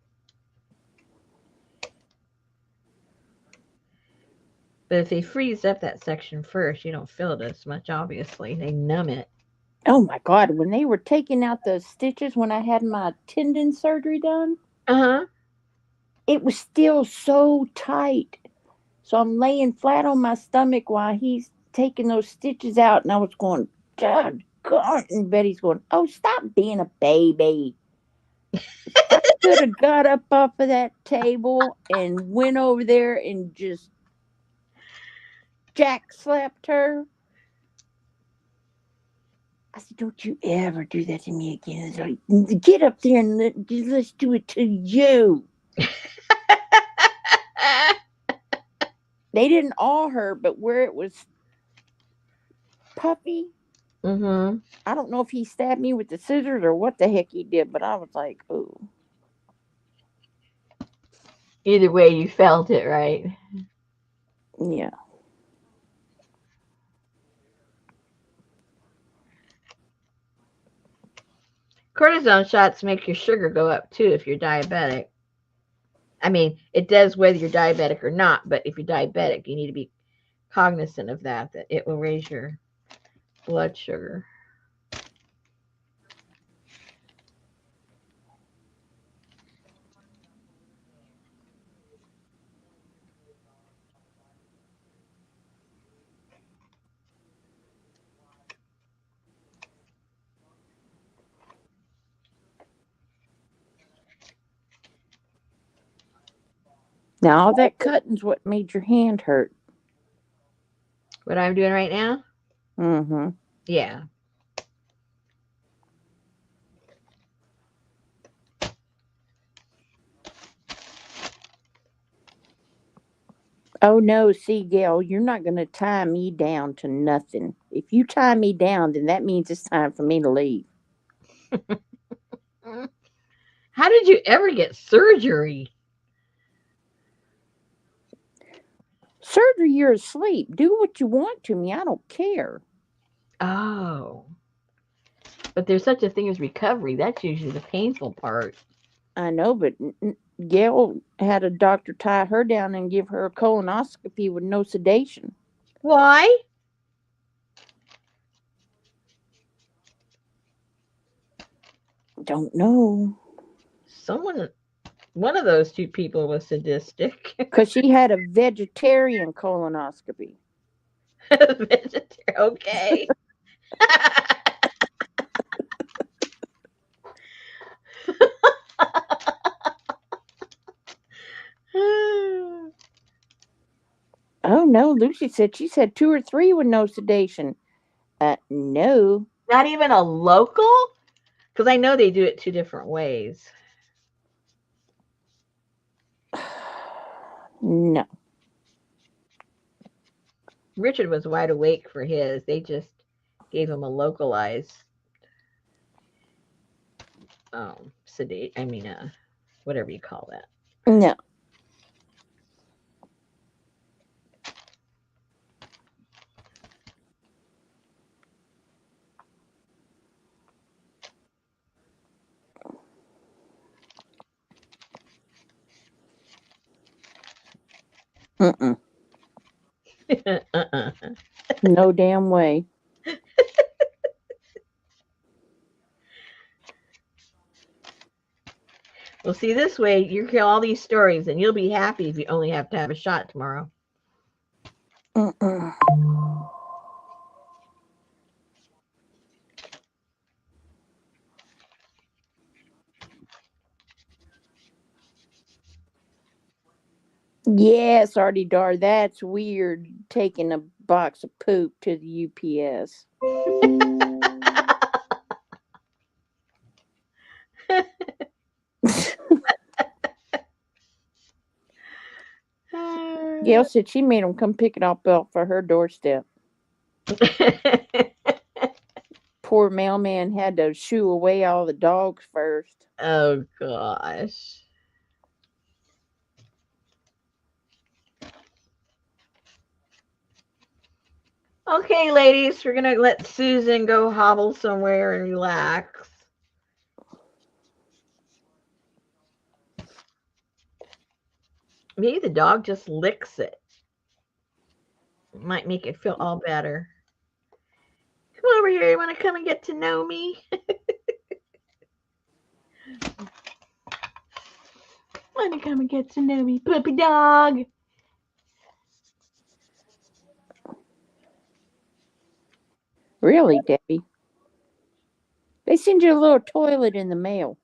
Speaker 1: But if they freeze up that section first, you don't feel it as much, obviously. They numb it.
Speaker 2: Oh my God, when they were taking out those stitches when I had my tendon surgery done,
Speaker 1: Uh-huh.
Speaker 2: it was still so tight. So I'm laying flat on my stomach while he's taking those stitches out, and I was going, God, God. And Betty's going, oh, stop being a baby. I could have got up off of that table and went over there and just jack slapped her. I said, don't you ever do that to me again. Like, get up there and let's do it to you. They didn't all hurt, but where it was puffy,
Speaker 1: Mm-hmm.
Speaker 2: I don't know if he stabbed me with the scissors or what the heck he did, but I was like, oh,
Speaker 1: Either way, you felt it, right?
Speaker 2: yeah.
Speaker 1: Cortisone shots make your sugar go up too if you're diabetic. I mean, it does whether you're diabetic or not, but if you're diabetic, you need to be cognizant of that it will raise your blood sugar.
Speaker 2: Now, all that cutting's what made your hand hurt.
Speaker 1: What I'm doing right now?
Speaker 2: Mm-hmm.
Speaker 1: Yeah.
Speaker 2: Oh no, see, Gail, you're not going to tie me down to nothing. If you tie me down, then that means it's time for me to leave.
Speaker 1: How did you ever get surgery?
Speaker 2: Surgery, you're asleep. Do what you want to me. I don't care.
Speaker 1: Oh. But there's such a thing as recovery. That's usually the painful part.
Speaker 2: I know, but Gail had a doctor tie her down and give her a colonoscopy with no sedation.
Speaker 1: Why?
Speaker 2: Don't know.
Speaker 1: Someone, one of those two people was sadistic.
Speaker 2: Because she had a vegetarian colonoscopy.
Speaker 1: Vegetarian. Okay.
Speaker 2: Oh no, Lucy said she's had two or three with no sedation. No.
Speaker 1: Not even a local? Because I know they do it two different ways.
Speaker 2: No.
Speaker 1: Richard was wide awake for his. They just gave him a localized sedate. I mean, whatever you call that.
Speaker 2: No. Mm-mm.
Speaker 1: uh-uh.
Speaker 2: No damn way.
Speaker 1: Well, see, this way you hear all these stories, and you'll be happy if you only have to have a shot tomorrow.
Speaker 2: Mm-mm. Yes, Artie Dar, that's weird taking a box of poop to the UPS. Gail said she made him come pick it up off for her doorstep. Poor mailman had to shoo away all the dogs first.
Speaker 1: Oh gosh. Okay, ladies, we're gonna let Susan go hobble somewhere and relax. Maybe the dog just licks it. Might make it feel all better. Come over here. You want to come and get to know me? Want to come and get to know me, puppy dog?
Speaker 2: Really, Debbie? They send you a little toilet in the mail.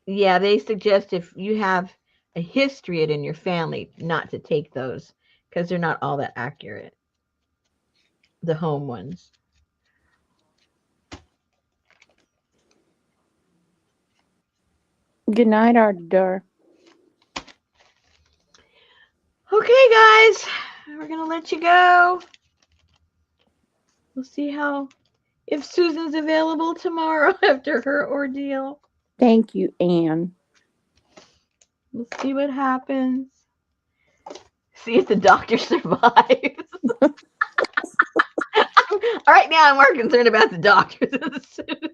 Speaker 1: Yeah, they suggest if you have a history in your family not to take those because they're not all that accurate. The home ones.
Speaker 2: Good night, Ardadar.
Speaker 1: Okay, guys, we're gonna let you go. We'll see how if Susan's available tomorrow after her ordeal.
Speaker 2: Thank you, Anne.
Speaker 1: We'll see what happens. See if the doctor survives. Right now, I'm more concerned about the doctors than Susan.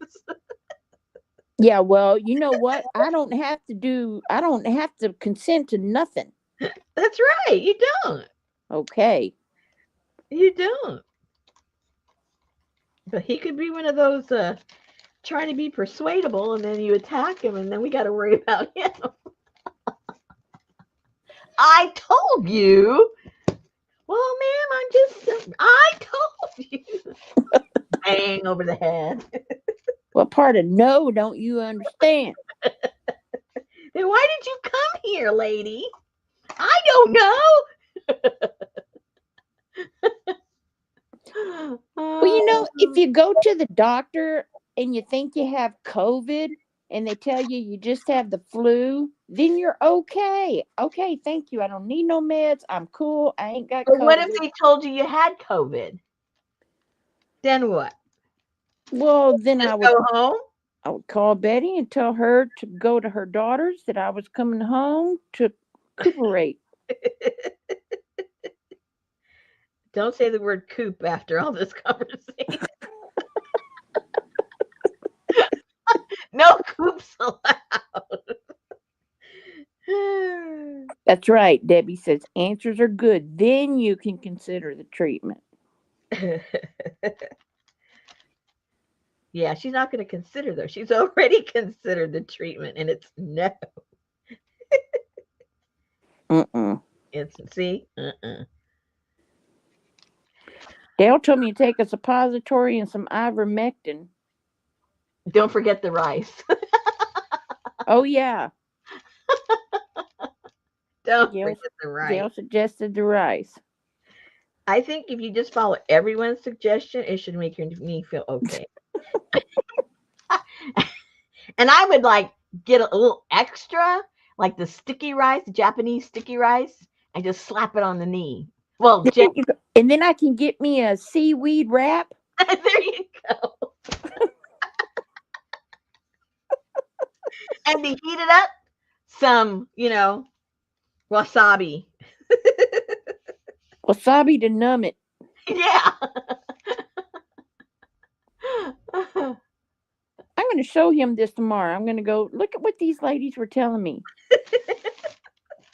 Speaker 2: Yeah, well, you know what? I don't have to consent to nothing.
Speaker 1: That's right. You don't.
Speaker 2: Okay.
Speaker 1: You don't. But he could be one of those trying to be persuadable, and then you attack him, and then we got to worry about him. I told you. Well, ma'am, I told you. Bang over the head.
Speaker 2: What part of no don't you understand?
Speaker 1: Then why did you come here, lady? I don't know.
Speaker 2: Well, you know, if you go to the doctor and you think you have COVID and they tell you you just have the flu, then you're okay. Okay, thank you. I don't need no meds. I'm cool. I ain't got
Speaker 1: But what if
Speaker 2: COVID.
Speaker 1: they told you had COVID? Then what?
Speaker 2: Well, then
Speaker 1: Just go home?
Speaker 2: I would call Betty and tell her to go to her daughters that I was coming home to recuperate.
Speaker 1: Don't say the word coop after all this conversation. No coops allowed.
Speaker 2: That's right. Debbie says answers are good. Then you can consider the treatment.
Speaker 1: Yeah, she's not going to consider though. She's already considered the treatment, and it's no.
Speaker 2: Mm-mm.
Speaker 1: It's see.
Speaker 2: Dale told me to take a suppository and some ivermectin.
Speaker 1: Don't forget the rice.
Speaker 2: Oh yeah,
Speaker 1: Don't
Speaker 2: Gail,
Speaker 1: forget the rice.
Speaker 2: Gail suggested the rice.
Speaker 1: I think if you just follow everyone's suggestion, it should make me feel okay. And I would like get a little extra, like the sticky rice, Japanese sticky rice, and just slap it on the knee. Well,
Speaker 2: And then I can get me a seaweed wrap.
Speaker 1: there you go. And to heat it up, some, wasabi.
Speaker 2: Wasabi to numb it.
Speaker 1: Yeah.
Speaker 2: I'm going to show him this tomorrow. I'm going to go look at what these ladies were telling me.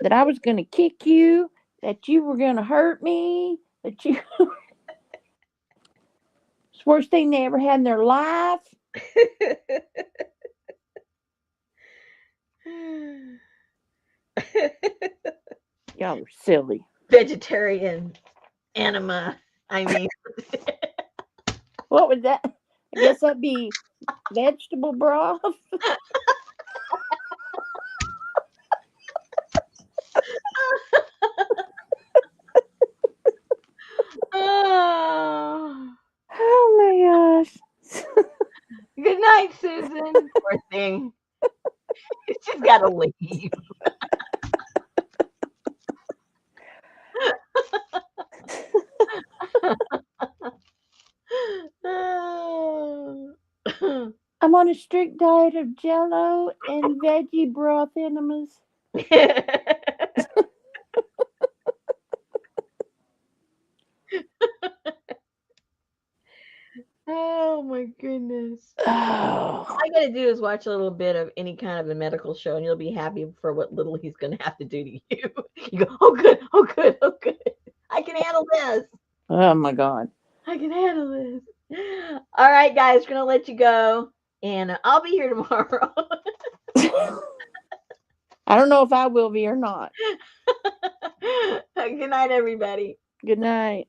Speaker 2: That I was going to kick you, that you were going to hurt me, that you. It's the worst thing they ever had in their life. Y'all are silly.
Speaker 1: Vegetarian anima. I mean,
Speaker 2: What was that? I guess that'd be vegetable broth.
Speaker 1: oh.
Speaker 2: Oh my gosh.
Speaker 1: Good night, Susan. Poor thing. She's got to leave.
Speaker 2: I'm on a strict diet of jello and veggie broth enemas.
Speaker 1: Oh my goodness.
Speaker 2: Oh.
Speaker 1: All I gotta do is watch a little bit of any kind of a medical show, and you'll be happy for what little he's gonna have to do to you. You go, oh good, oh good, oh good. I can handle this.
Speaker 2: Oh my God.
Speaker 1: I can handle this. All right, guys, we're gonna let you go, and I'll be here tomorrow.
Speaker 2: I don't know if I will be or not.
Speaker 1: Good night, everybody.
Speaker 2: Good night.